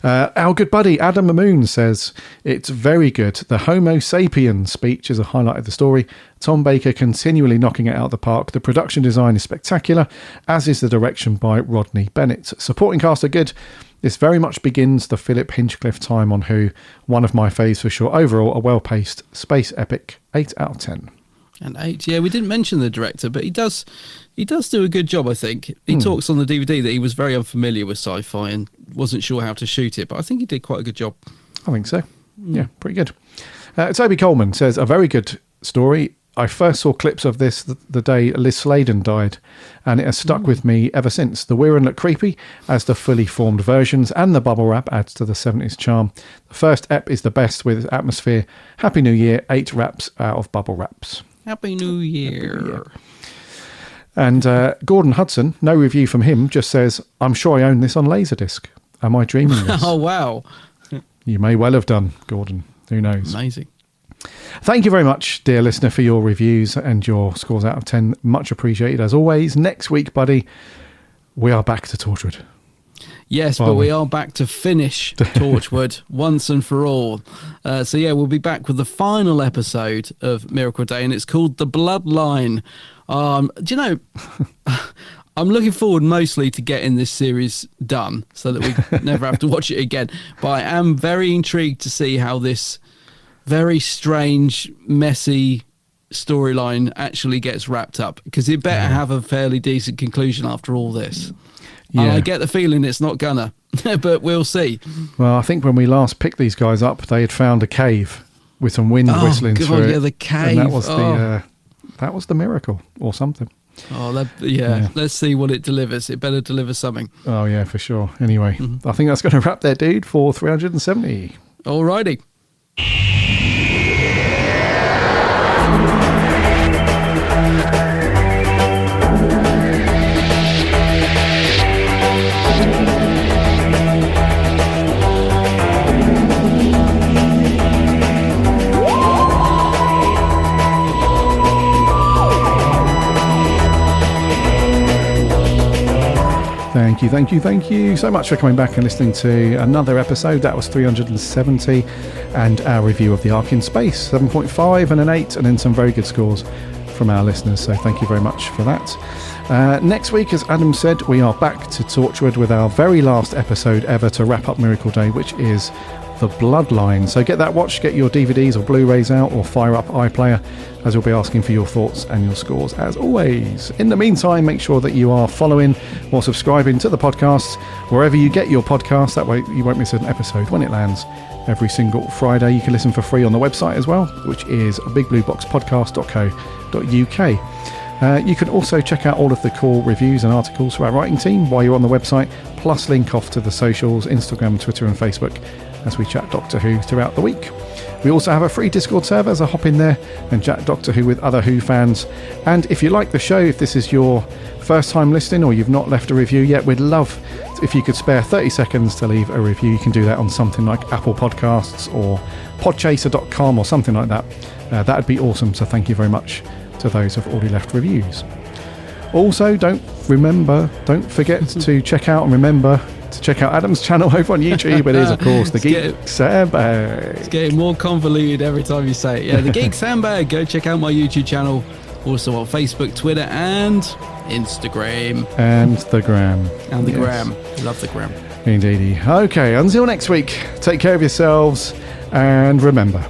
Our good buddy Adam Mamoon says, it's very good. The Homo sapiens speech is a highlight of the story. Tom Baker continually knocking it out of the park. The production design is spectacular, as is the direction by Rodney Bennett. Supporting cast are good. This very much begins the Philip Hinchcliffe time on Who. One of my faves for sure. Overall, a well-paced space epic. 8 out of 10. And 8, yeah, we didn't mention the director, but he does do a good job, I think. He talks on the DVD that he was very unfamiliar with sci-fi and wasn't sure how to shoot it, but I think he did quite a good job. I think so. Yeah, pretty good. Toby Coleman says, a very good story. I first saw clips of this the day Liz Sladen died, and it has stuck with me ever since. The Wirren look creepy, as the fully formed versions, and the bubble wrap adds to the 70s charm. The first ep is the best with its atmosphere. Happy New Year, 8 wraps out of bubble wraps. Happy New Year. And Gordon Hudson, no review from him, just says, I'm sure I own this on Laserdisc. Am I dreaming this? Oh, wow. You may well have done, Gordon. Who knows? Amazing. Thank you very much, dear listener, for your reviews and your scores out of 10. Much appreciated, as always. Next week, buddy, we are back to Torchwood. Yes, but we are back to finish Torchwood once and for all. So, yeah, we'll be back with the final episode of Miracle Day, and it's called The Bloodline. Do you know, I'm looking forward mostly to getting this series done so that we never have to watch it again. But I am very intrigued to see how this very strange, messy storyline actually gets wrapped up, because it better have a fairly decent conclusion after all this. Yeah. And I get the feeling it's not gonna, but we'll see. Well, I think when we last picked these guys up, they had found a cave with some wind whistling through it. Yeah, the cave. And that was the miracle or something. Oh, yeah. Let's see what it delivers. It better deliver something. Oh, yeah, for sure. Anyway, I think that's going to wrap there, dude, for 370. Alrighty. Thank you so much for coming back and listening to another episode. That was 370, and our review of The Ark in Space, 7.5 and an 8, and then some very good scores from our listeners, so thank you very much for that. Next week, as Adam said, we are back to Torchwood with our very last episode ever to wrap up Miracle Day, which is The Bloodline. So get that watched, get your DVDs or Blu-rays out, or fire up iPlayer, as we'll be asking for your thoughts and your scores as always. In the meantime, make sure that you are following or subscribing to the podcast wherever you get your podcasts. That way you won't miss an episode when it lands every single Friday. You can listen for free on the website as well, which is bigblueboxpodcast.co.uk. You can also check out all of the cool reviews and articles from our writing team while you're on the website, plus link off to the socials, Instagram, Twitter and Facebook, as we chat Doctor Who throughout the week. We also have a free Discord server, so hop in there and chat Doctor Who with other Who fans. And if you like the show, if this is your first time listening or you've not left a review yet, we'd love if you could spare 30 seconds to leave a review. You can do that on something like Apple Podcasts or podchaser.com or something like that. That'd be awesome, so thank you very much to those who've already left reviews. Also, don't forget to check out Adam's channel over on YouTube. It is, of course, the Geek Sandbag. It's getting more convoluted every time you say it. Yeah, the Geek Sandbag. Go check out my YouTube channel. Also on Facebook, Twitter, and Instagram. And the Gram. And the Gram. Love the Gram. Indeedy. Okay, until next week, take care of yourselves, and remember...